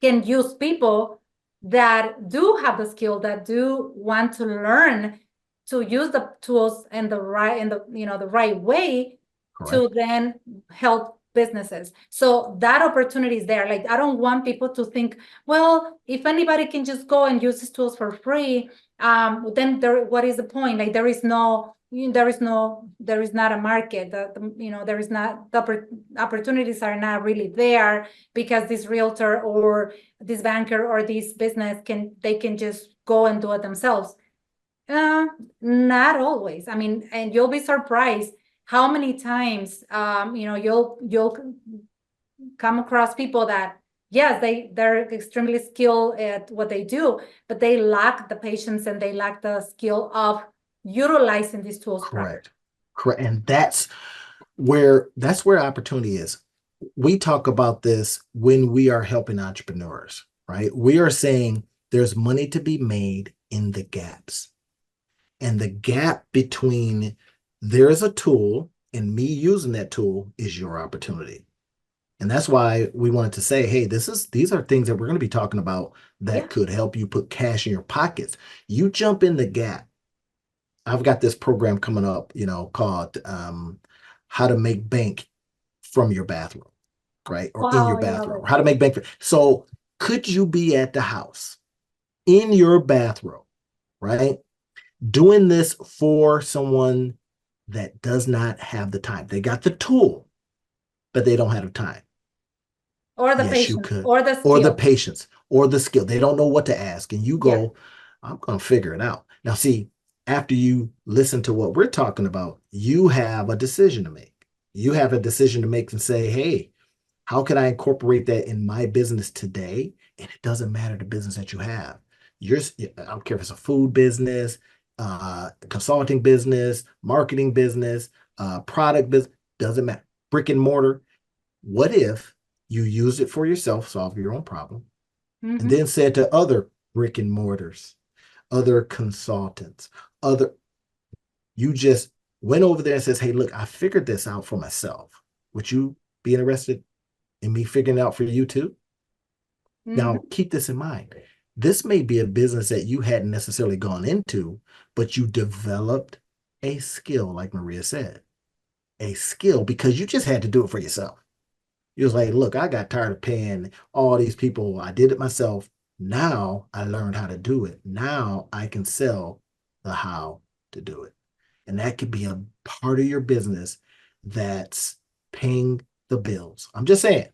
can use people that do have the skill, that do want to learn to use the tools in the right way. Correct. To then help businesses. So that opportunity is there. Like, I don't want people to think, well, if anybody can just go and use these tools for free, then what is the point? Like, there is not a market. There is not, the opportunities are not really there, because this realtor or this banker or this business can just go and do it themselves. Not always. I mean, and you'll be surprised how many times you'll come across people that, yes, they're extremely skilled at what they do, but they lack the patience and they lack the skill of utilizing these tools. Correct. And that's where opportunity is. We talk about this when we are helping entrepreneurs, right? We are saying there's money to be made in the gaps. And the gap between there's a tool and me using that tool is your opportunity. And that's why we wanted to say, hey, these are things that we're going to be talking about that could help you put cash in your pockets. You jump in the gap. I've got this program coming up, called how to make bank from your bathroom, right? Or in Wow, your I love bathroom, it. how to make bank. So could you be at the house in your bathroom, right? Doing this for someone that does not have the time. They got the tool, but they don't have the time. Or the Yes, you patience, could. or the Or the skill. patience or the skill. They don't know what to ask. And you Yeah. go, I'm going to figure it out. Now, see, after you listen to what we're talking about, you have a decision to make. You have a decision to make and say, hey, how can I incorporate that in my business today? And it doesn't matter the business that you have. I don't care if it's a food business, consulting business, marketing business, product business, doesn't matter. Brick and mortar. What if you use it for yourself, solve your own problem, and Mm-hmm. then said to other brick and mortars, other consultants, other, you just went over there and says, hey, look, I figured this out for myself. Would you be interested in me figuring it out for you too? Now, Mm-hmm. keep this in mind. This may be a business that you hadn't necessarily gone into, but you developed a skill, like Maria said, a skill because you just had to do it for yourself. You was like, look, I got tired of paying all these people. I did it myself. Now I learned how to do it. Now I can sell the how to do it. And that could be a part of your business that's paying the bills. I'm just saying,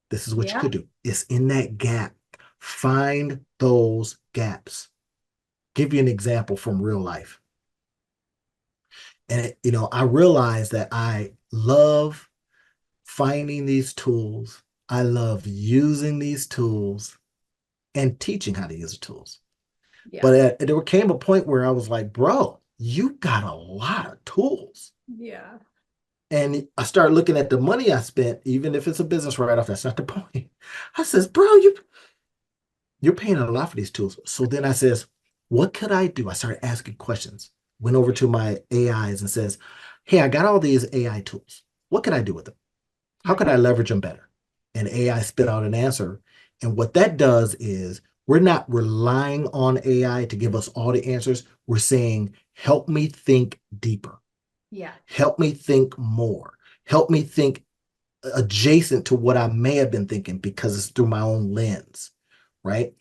this is what you Yeah. could do. It's in that gap. Find those gaps. Give you an example from real life. And, I realize that I love finding these tools. I love using these tools and teaching how to use the tools. Yeah. But there came a point where I was like, bro, you got a lot of tools. Yeah. And I started looking at the money I spent, even if it's a business write-off, that's not the point. I says, bro, you're paying a lot for these tools. So then I says, what could I do? I started asking questions, went over to my AIs and says, hey, I got all these AI tools. What could I do with them? How could Right. I leverage them better? And AI spit out an answer. And what that does is we're not relying on AI to give us all the answers. We're saying, help me think deeper. Yeah. Help me think more. Help me think adjacent to what I may have been thinking because it's through my own lens. Right.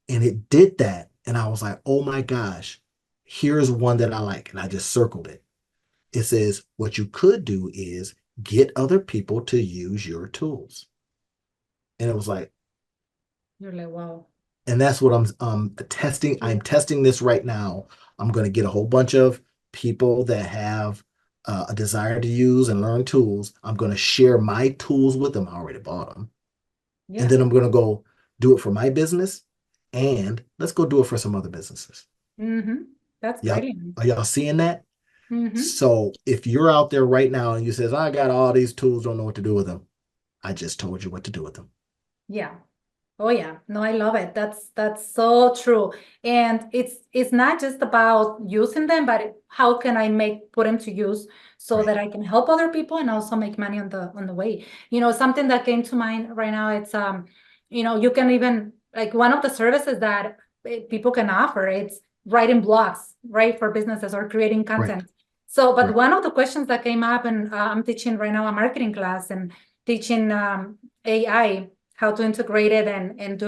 And it did that. And I was like, oh my gosh, here's one that I like. And I just circled it. It says, what you could do is get other people to use your tools. And it was like, You're like, wow. and that's what I'm testing. I'm Yeah. testing this right now. I'm going to get a whole bunch of people that have a desire to use and learn tools. I'm going to share my tools with them. I already bought them. And Yeah. then I'm going to go do it for my business. And let's go do it for some other businesses. Mm-hmm. That's Y'all, brilliant. are y'all seeing that? Mm-hmm. So if you're out there right now and you says, I got all these tools, don't know what to do with them. I just told you what to do with them. Yeah. Oh yeah. No, I love it. That's so true. And it's not just about using them, but how can I put them to use so Right. that I can help other people and also make money on the way. Something that came to mind right now, it's you can even like one of the services that people can offer, it's writing blogs, right, for businesses or creating Right. content. So, but Right. one of the questions that came up, and I'm teaching right now a marketing class and teaching AI how to integrate it and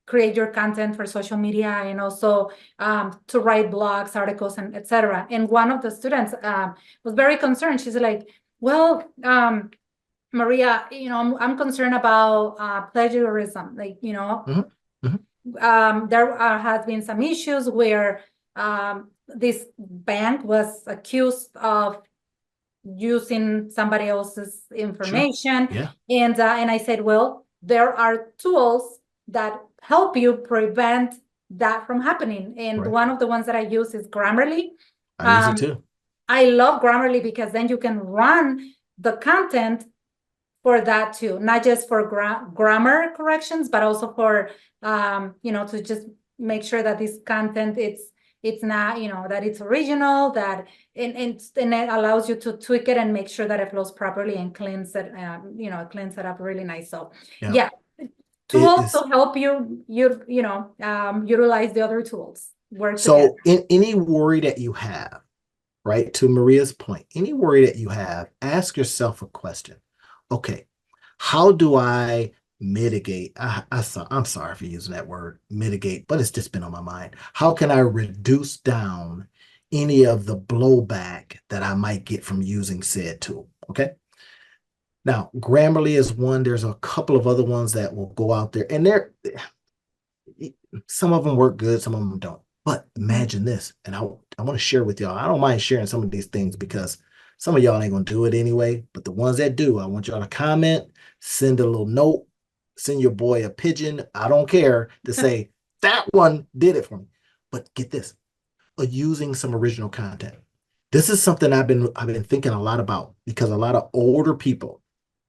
create your content for social media and also to write blogs, articles, and etc. And one of the students was very concerned. She's like, well, Maria, I'm concerned about plagiarism. Like, Mm-hmm. Mm-hmm. there has been some issues where this bank was accused of using somebody else's Sure. information. Yeah. And I said, well, there are tools that help you prevent that from happening. And Right. one of the ones that I use is Grammarly. I use it Um, too. I love Grammarly because then you can run the content for that too, not just for grammar corrections, but also for to just make sure that this content it's not that it's original, that and it allows you to tweak it and make sure that it flows properly and cleanse it cleanse it up really nice. So Yeah. yeah, It tools to is. help you utilize the other tools work together. So in any worry that you have, right? To Maria's point, any worry that you have, ask yourself a question. Okay, how do I mitigate? I'm sorry for using that word, mitigate, but it's just been on my mind. How can I reduce down any of the blowback that I might get from using said tool? Okay. Now, Grammarly is one. There's a couple of other ones that will go out there, and some of them work good, some of them don't. But imagine this, and I want to share with y'all. I don't mind sharing some of these things because some of y'all ain't gonna do it anyway. But the ones that do, I want y'all to comment, send a little note, send your boy a pigeon. I don't care to say that one did it for me. But get this, using some original content. This is something I've been thinking a lot about because a lot of older people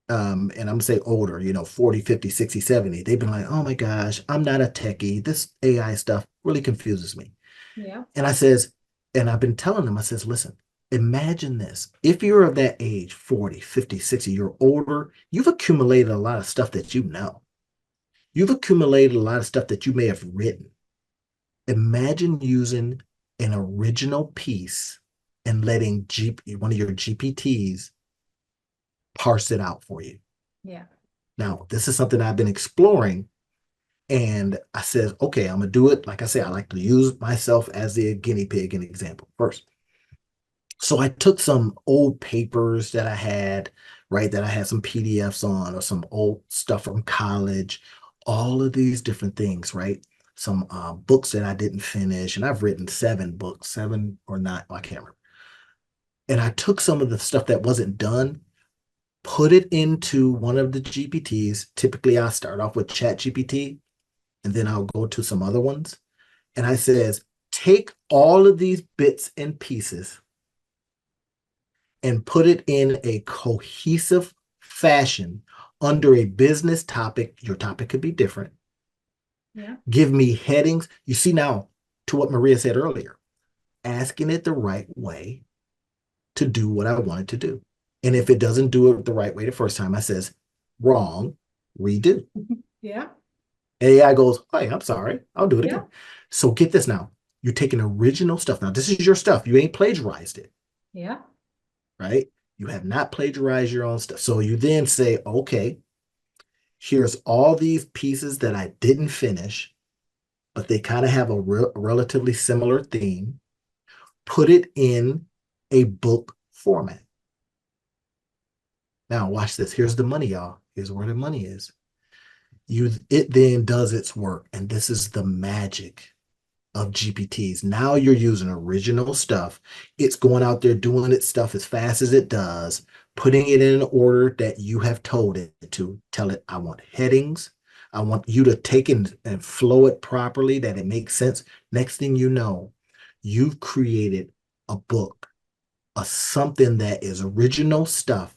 and I'm gonna say older, 40, 50, 60, 70, they've been like, oh my gosh, I'm not a techie. This AI stuff really confuses me. Yeah. And and I've been telling them, I says, listen, imagine this. If you're of that age, 40, 50, 60, you're older, you've accumulated a lot of stuff that you know. You've accumulated a lot of stuff that you may have written. Imagine using an original piece and letting one of your GPTs parse it out for you. Yeah. Now, this is something I've been exploring, and I said, okay, I'm gonna do it. Like I say, I like to use myself as the guinea pig and example first. So I took some old papers that I had, right, that I had some PDFs on, or some old stuff from college, all of these different things, right? Some books that I didn't finish, and I've written 7 books, 7 or 9, I can't remember. And I took some of the stuff that wasn't done, put it into one of the GPTs. Typically, I start off with Chat GPT, and then I'll go to some other ones. And I says, take all of these bits and pieces and put it in a cohesive fashion under a business topic. Your topic could be different. Yeah. Give me headings. You see now, to what Maria said earlier, asking it the right way to do what I wanted to do. And if it doesn't do it the right way the first time, I says, wrong, redo. Yeah. AI goes, hey, I'm sorry, I'll do it Yeah. again. So get this now. You're taking original stuff. Now, this is your stuff. You ain't plagiarized it, Yeah. right? You have not plagiarized your own stuff. So you then say, okay, here's all these pieces that I didn't finish, but they kind of have a relatively similar theme. Put it in a book format. Now, watch this. Here's the money, y'all. Here's where the money is. It then does its work, and this is the magic of GPTs. Now you're using original stuff. It's going out there doing its stuff as fast as it does, putting it in an order that you have told it to. Tell it, I want headings. I want you to take it and flow it properly, that it makes sense. Next thing you know, you've created a book, something that is original stuff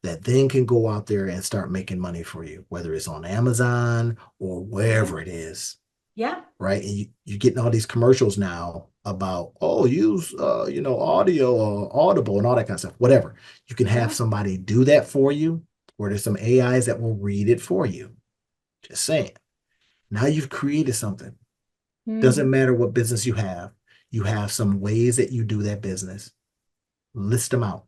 that then can go out there and start making money for you, whether it's on Amazon or Yeah. wherever it is, Yeah. right? And you're getting all these commercials now about, oh, use audio or Audible and all that kind of stuff. Whatever, you can have Yeah. somebody do that for you, or there's some AIs that will read it for you. Just saying. Now you've created something. Doesn't Mhm. matter what business you have. You have some ways that you do that business. List them out.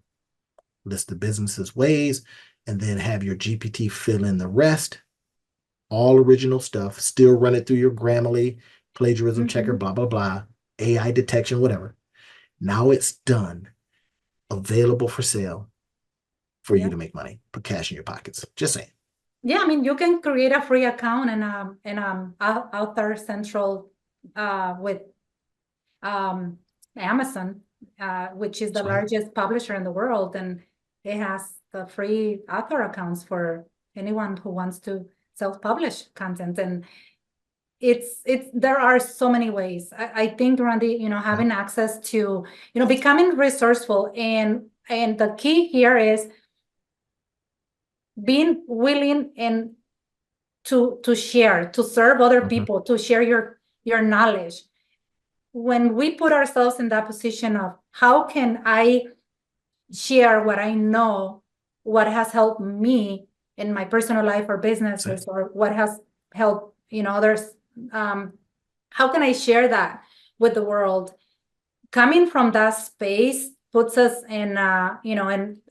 List the business's ways, and then have your GPT fill in the rest. All original stuff. Still run it through your Grammarly, plagiarism checker, Mhm. blah, blah, blah, AI detection, whatever. Now it's done, available for sale for you Yeah. to make money, put cash in your pockets. Just saying. Yeah, I mean, you can create a free account and Author Central with um Amazon, which is the That's right. largest publisher in the world, and it has the free author accounts for anyone who wants to self-publish content. And it's there are so many ways. I think, Randy, Yeah. having access to, becoming resourceful, and the key here is being willing and to share, to serve other Mhm. people, to share your knowledge. When we put ourselves in that position of how can I share what I know, what has helped me in my personal life or Same. businesses, or what has helped, others, how can I share that with the world? Coming from that space, puts us in,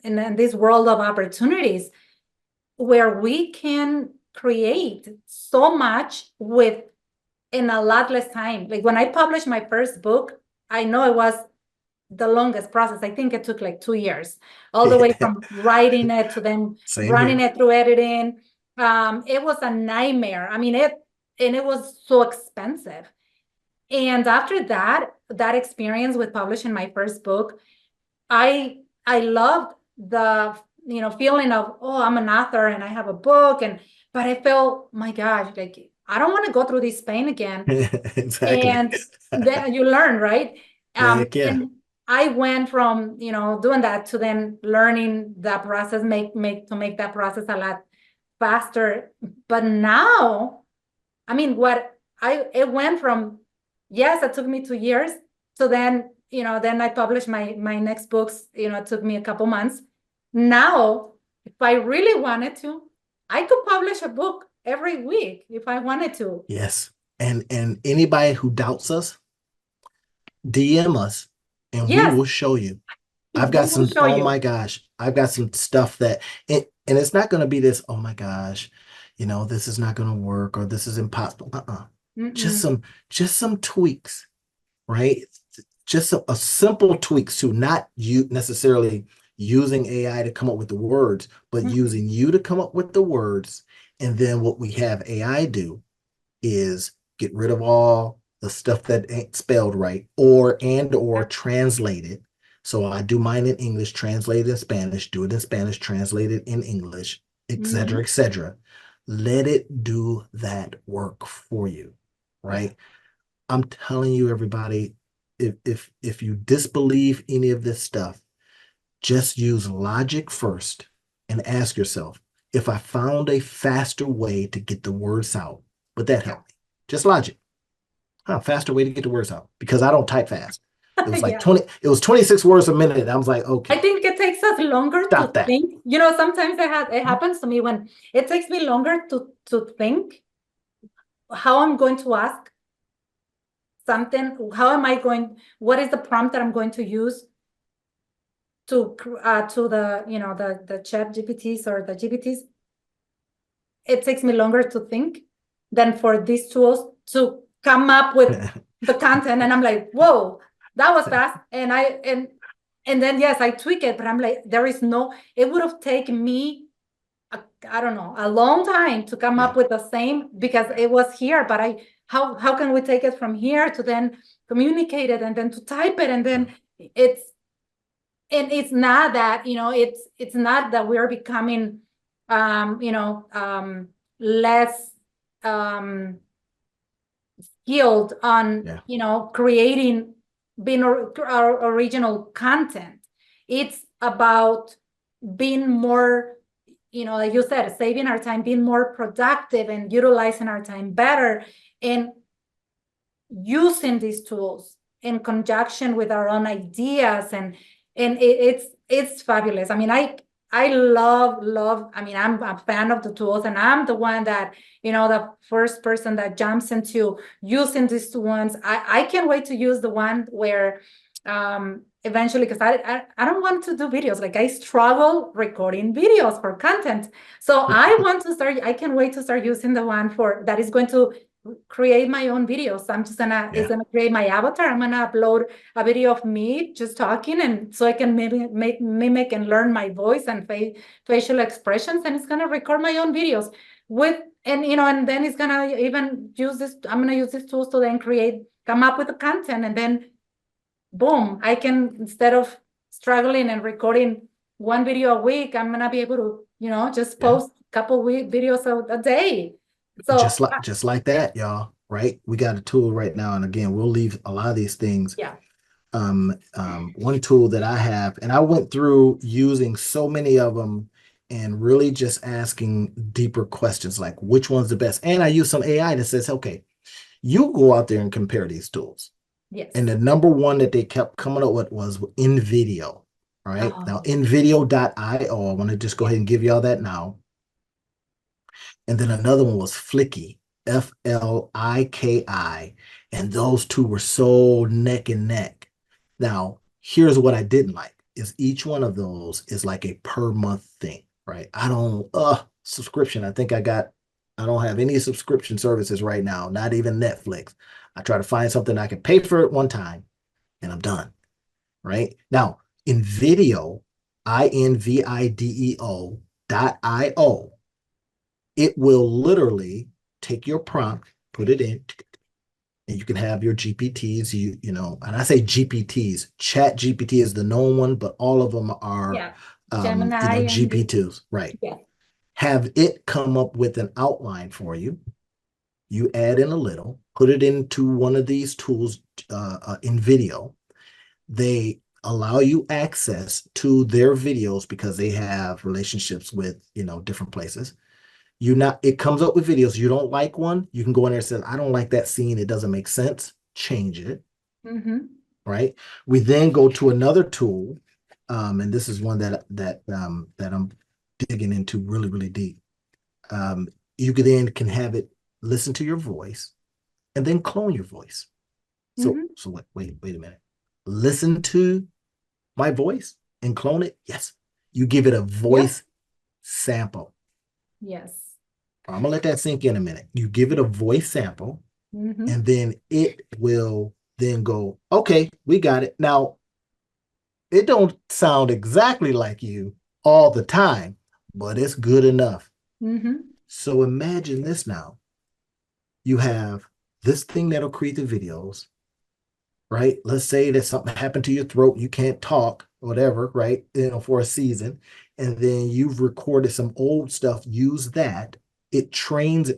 in this world of opportunities where we can create so much with in a lot less time. Like when I published my first book, I know it was the longest process. I think it took like 2 years, all the way from writing it to then running it through editing. It was a nightmare. I mean, it was so expensive. And after that experience with publishing my first book, I loved the feeling of, oh, I'm an author and I have a book, but I felt, my gosh, like I don't want to go through this pain again. Exactly. And then you learn, right? Heck yeah. And I went from doing that to then learning that process, to make that process a lot faster. But now, I mean, it went from, yes, it took me 2 years to then, then I published my next books, it took me a couple months. Now, if I really wanted to, I could publish a book every week if I wanted to. Yes. And anybody who doubts us, DM us and we Yes, will show you. I've we got will some, show oh you. my gosh, I've got some stuff that, and it's not going to be this, oh my gosh, this is not going to work or this is impossible. Just some tweaks, right? Just a simple tweaks to not you necessarily using AI to come up with the words, but using you to come up with the words. And then what we have AI do is get rid of all the stuff that ain't spelled right or translate it. So I do mine in English, translate it in Spanish, do it in Spanish, translate it in English, etc., etc. Let it do that work for you, right? I'm telling you, everybody, if you disbelieve any of this stuff, just use logic first and ask yourself, if I found a faster way to get the words out, would that help me? Just logic. Faster way to get the words out, because I don't type fast. It was like 20, it was 26 words a minute. I was like, okay. I think it takes us longer to think. Sometimes it happens to me when it takes me longer to think how I'm going to ask something. What is the prompt that I'm going to use to the chat GPTs or the GPTs? It takes me longer to think than for these tools to come up with the content. And I'm like, whoa, that was fast. And then, yes, I tweak it, but I'm like, it would have taken me, I don't know, a long time to come up with the same, because it was here, but how can we take it from here to then communicate it and then to type it? And then it's not that, it's not that we're becoming, less, skilled on, creating, being our original content. It's about being more, like you said, saving our time, being more productive and utilizing our time better, and using these tools in conjunction with our own ideas. And it's fabulous. I mean, I love, I mean, I'm a fan of the tools, and I'm the one that, the first person that jumps into using these ones. I can't wait to use the one where, eventually, because I don't want to do videos. Like, I struggle recording videos for content. So I can't wait to start using the one that is going to create my own videos. I'm just it's gonna create my avatar. I'm gonna upload a video of me just talking, and so I can maybe mimic and learn my voice and facial expressions, and it's gonna record my own videos and then it's gonna even use this. I'm gonna use these tools to then come up with the content, and then boom, I can, instead of struggling and recording one video a week, I'm gonna be able to just post a couple videos a day. So just like that, y'all, right? We got a tool right now, and again, we'll leave a lot of these things. One tool that I have, and I went through using so many of them and really just asking deeper questions, like which one's the best. And I use some AI that says, okay, you go out there and compare these tools. Yes. And the number one that they kept coming up with was InVideo. All right. Now, InVideo.io, I want to just go ahead and give y'all that now. And then another one was Flicky, Fliki. And those two were so neck and neck. Now, Here's what I didn't like is each one of those is like a per month thing, right? I don't subscription. I don't have any subscription services right now, not even Netflix. I try to find something I can pay for it one time and I'm done. Right? Now, in video, INVIDEO.io, it will literally take your prompt, put it in, and you can have your GPTs, and I say GPTs, Chat GPT is the known one, but all of them are, Yeah. Gemini and the, GP2s, right? yeah. Have it come up with an outline for you. You add in a little, put it into one of these tools in video. They allow you access to their videos because they have relationships with, different places. It comes up with videos. You don't like one, you can go in there and say, I don't like that scene. It doesn't make sense. Change it. Mm-hmm. Right. We then go to another tool. And this is one that I'm digging into really, really deep. You can have it listen to your voice and then clone your voice. So, Mm-hmm. wait a minute. Listen to my voice and clone it? Yes. You give it a Yep. voice sample. Yes. I'm gonna let that sink in a minute. You give it a voice sample, Mm-hmm. and then it will then go, okay, we got it. Now, it don't sound exactly like you all the time, but it's good enough. Mm-hmm. So imagine this now. You have this thing that'll create the videos, right? Let's say that something happened to your throat, you can't talk, whatever, right? For a season, and then you've recorded some old stuff, use that. It trains.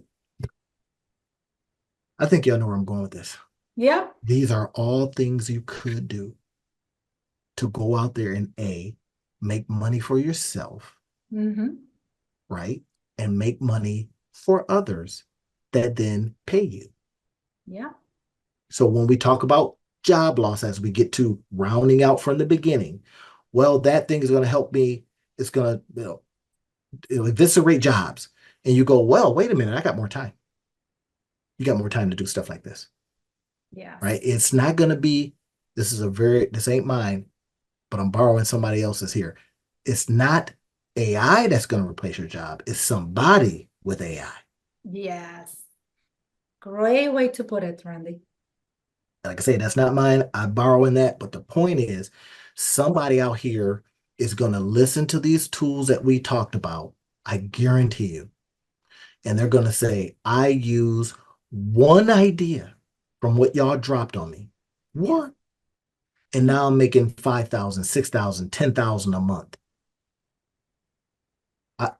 I think y'all know where I'm going with this. Yep. These are all things you could do to go out there and make money for yourself, Mm-hmm. right? And make money for others that then pay you. Yeah. So when we talk about job loss, as we get to rounding out from the beginning, well, that thing is going to help me. It's going to, it'll eviscerate jobs. And you go, well, wait a minute, I got more time. You got more time to do stuff like this, right? Yes. It's not going to be, this ain't mine, but I'm borrowing somebody else's here. It's not AI that's going to replace your job. It's somebody with AI. Yes. Great way to put it, Randy. Like I say, that's not mine. I'm borrowing that. But the point is, somebody out here is going to listen to these tools that we talked about. I guarantee you. And they're going to say, I use one idea from what y'all dropped on me. Yeah. What? And now I'm making 5,000, 6,000, 10,000 a month.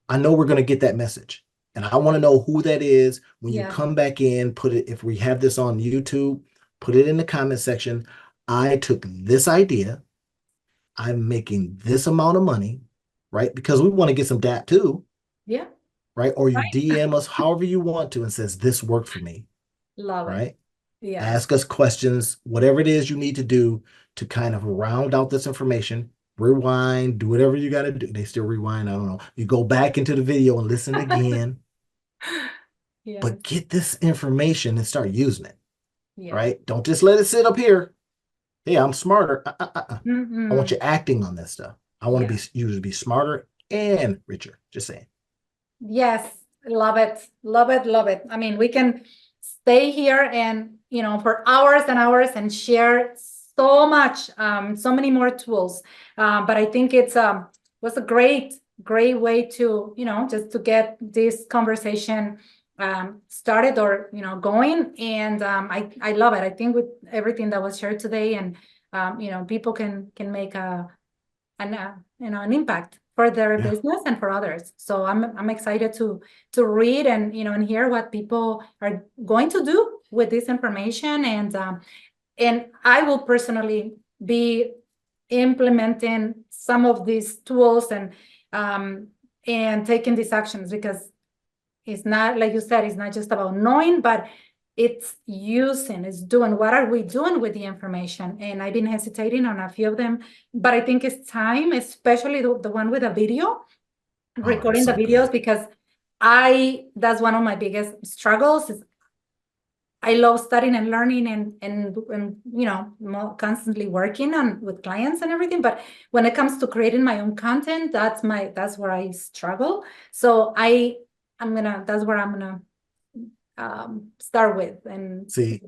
I know we're going to get that message. And I want to know who that is. When you Yeah. come back in, put it, if we have this on YouTube, put it in the comment section. I took this idea. I'm making this amount of money, right? Because we want to get some DAP too, Yeah. right? Or you Right. DM us however you want to and says, this worked for me, Love it. right? Yes. Ask us questions, whatever it is you need to do to kind of round out this information. Rewind, do whatever you got to do. They still rewind. I don't know. You go back into the video and listen again, Yes. but get this information and start using it, Yeah. right? Don't just let it sit up here. Hey, I'm smarter. I want Mm-hmm. you acting on this stuff. I want Yeah. you to be smarter and richer. Just saying. Yes. Love it. Love it. Love it. I mean, we can stay here and, for hours and hours and share so much, so many more tools. But I think it's was a great way to, just to get this conversation started or, going. And I love it. I think with everything that was shared today and, people can make an impact for their Yeah. business and for others. So I'm excited to read and and hear what people are going to do with this information, and I will personally be implementing some of these tools and taking these actions, because it's not, like you said, it's not just about knowing, but it's using, it's doing. What are we doing with the information? And I've been hesitating on a few of them, but I think it's time, especially the one with a video, Oh, that's recording the so videos, good. because that's one of my biggest struggles is I love studying and learning and constantly working on with clients and everything. But when it comes to creating my own content, that's where I struggle. So that's where I'm gonna start with. And See,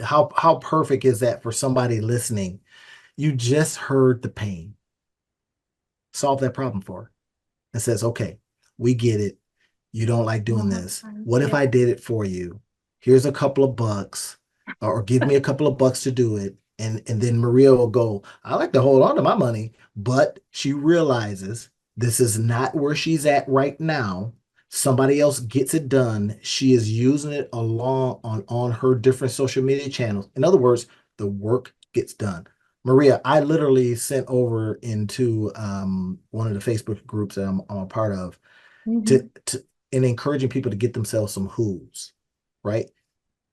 how perfect is that for somebody listening? You just heard the pain. Solve that problem for her. And says, okay, we get it. You don't like doing this. What if yeah. I did it for you? Here's a couple of bucks, or give me a couple of bucks to do it. And then Maria will go, I like to hold on to my money, but she realizes this is not where she's at right now. Somebody else gets it done. She is using it along on her different social media channels. In other words, the work gets done. Maria, I literally sent over into one of the Facebook groups that I'm a part of Mhm. to and encouraging people to get themselves some who's, right?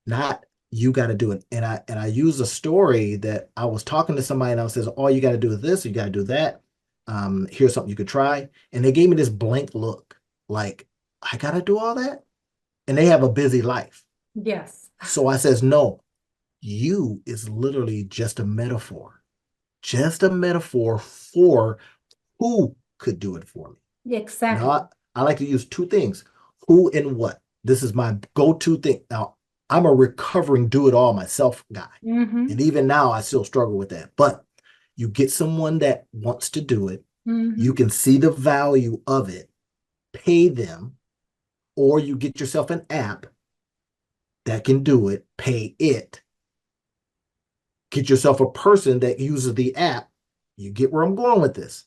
Not you got to do it. And I use a story that I was talking to somebody and I says, all you got to do is this, you got to do that. Here's something you could try. And they gave me this blank look, like, I got to do all that. And they have a busy life. Yes. So I says, no, you is literally just a metaphor for who could do it for me. Now, Exactly. I like to use two things, who and what. This is my go-to thing. Now, I'm a recovering do-it-all myself guy. And Mm-hmm. even now, I still struggle with that. But you get someone that wants to do it, you Mm-hmm. can see the value of it, pay them, or you get yourself an app that can do it, pay it, get yourself a person that uses the app. You get where I'm going with this.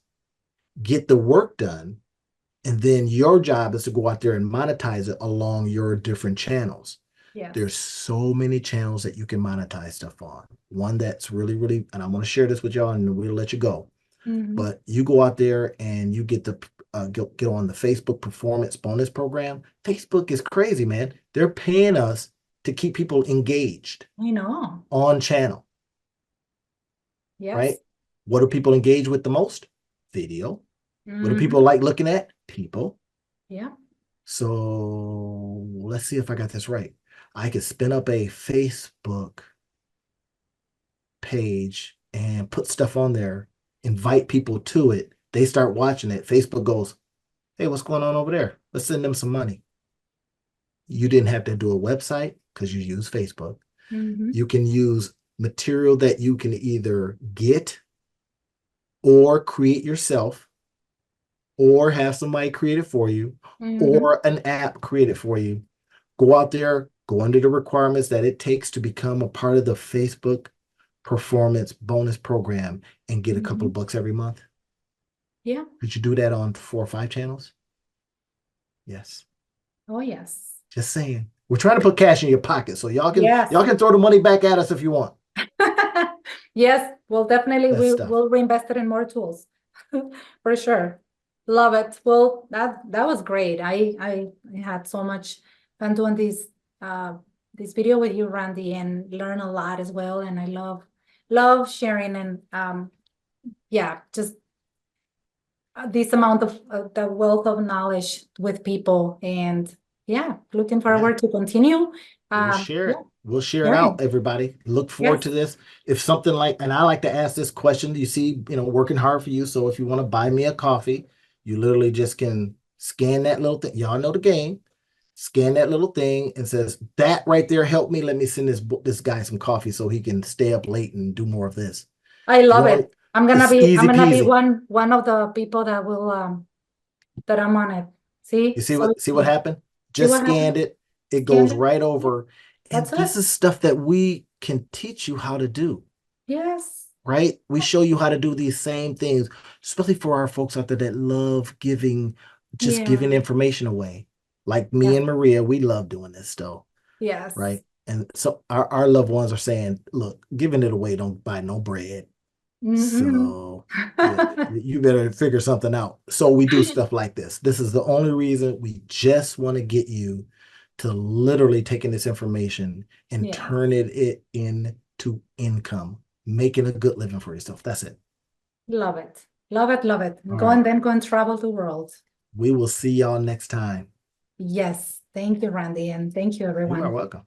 Get the work done, and then your job is to go out there and monetize it along your different channels. Yes. There's so many channels that you can monetize stuff on. One that's really, really, and I'm going to share this with y'all and we'll let you go. Mm-hmm. But you go out there and you get get on the Facebook Performance Bonus Program. Facebook is crazy, man. They're paying us to keep people engaged I know. on channel, right? Yes. What do people engage with the most? Video. What do people Mm-hmm. like looking at? People. Yeah. So let's see if I got this right. I could spin up a Facebook page and put stuff on there, invite people to it. They start watching it. Facebook goes, hey, what's going on over there? Let's send them some money. You didn't have to do a website because you use Facebook. Mm-hmm. You can use material that you can either get or create yourself, or have somebody create it for you, Mm-hmm. or an app create it for you. Go out there, go under the requirements that it takes to become a part of the Facebook Performance Bonus Program and get a couple Mm-hmm. of bucks every month. Yeah. Could you do that on 4 or 5 channels? Yes. Oh, yes. Just saying. We're trying to put cash in your pocket, so Yes. y'all can throw the money back at us if you want. Yes, well, definitely That we stuff. will reinvest it in more tools for sure. Love it. Well, that was great. I had so much fun doing this video with you, Randy, and learn a lot as well. And I love sharing and yeah, just this amount of the wealth of knowledge with people. And yeah, looking Yeah. forward to continue. We'll share Yeah, it. We'll share it out, sharing. everybody. Look forward to Yes. this. If something like, and I like to ask this question, you see, working hard for you. So if you want to buy me a coffee, you literally just can scan that little thing. Y'all know the game. Scan that little thing and says, that right there helped me. Let me send this guy some coffee so he can stay up late and do more of this. I You love want it. I'm gonna it's be I'm easy gonna be peasy. one of the people that will that I'm on it. You See? see So what easy. happened? See Just what scanned happened? it. It Scanned goes it. right Yeah, over. that's And it. this is stuff that we can teach you how to do. Yes. Right? We show you how to do these same things, especially for our folks out there that love giving, just Yeah. giving information away. Like me Yeah. and Maria, we love doing this stuff, Yes. right? And so our loved ones are saying, look, giving it away don't buy no bread. Mm-mm. So yeah, you better figure something out. So we do stuff like this. This is the only reason. We just want to get you to literally taking this information and Yeah. turn it into income, making a good living for yourself. That's it. Love it. Love it. Love it. And All go right. and then go and travel the world. We will see y'all next time. Yes. Thank you, Randy, and thank you, You are everyone. welcome.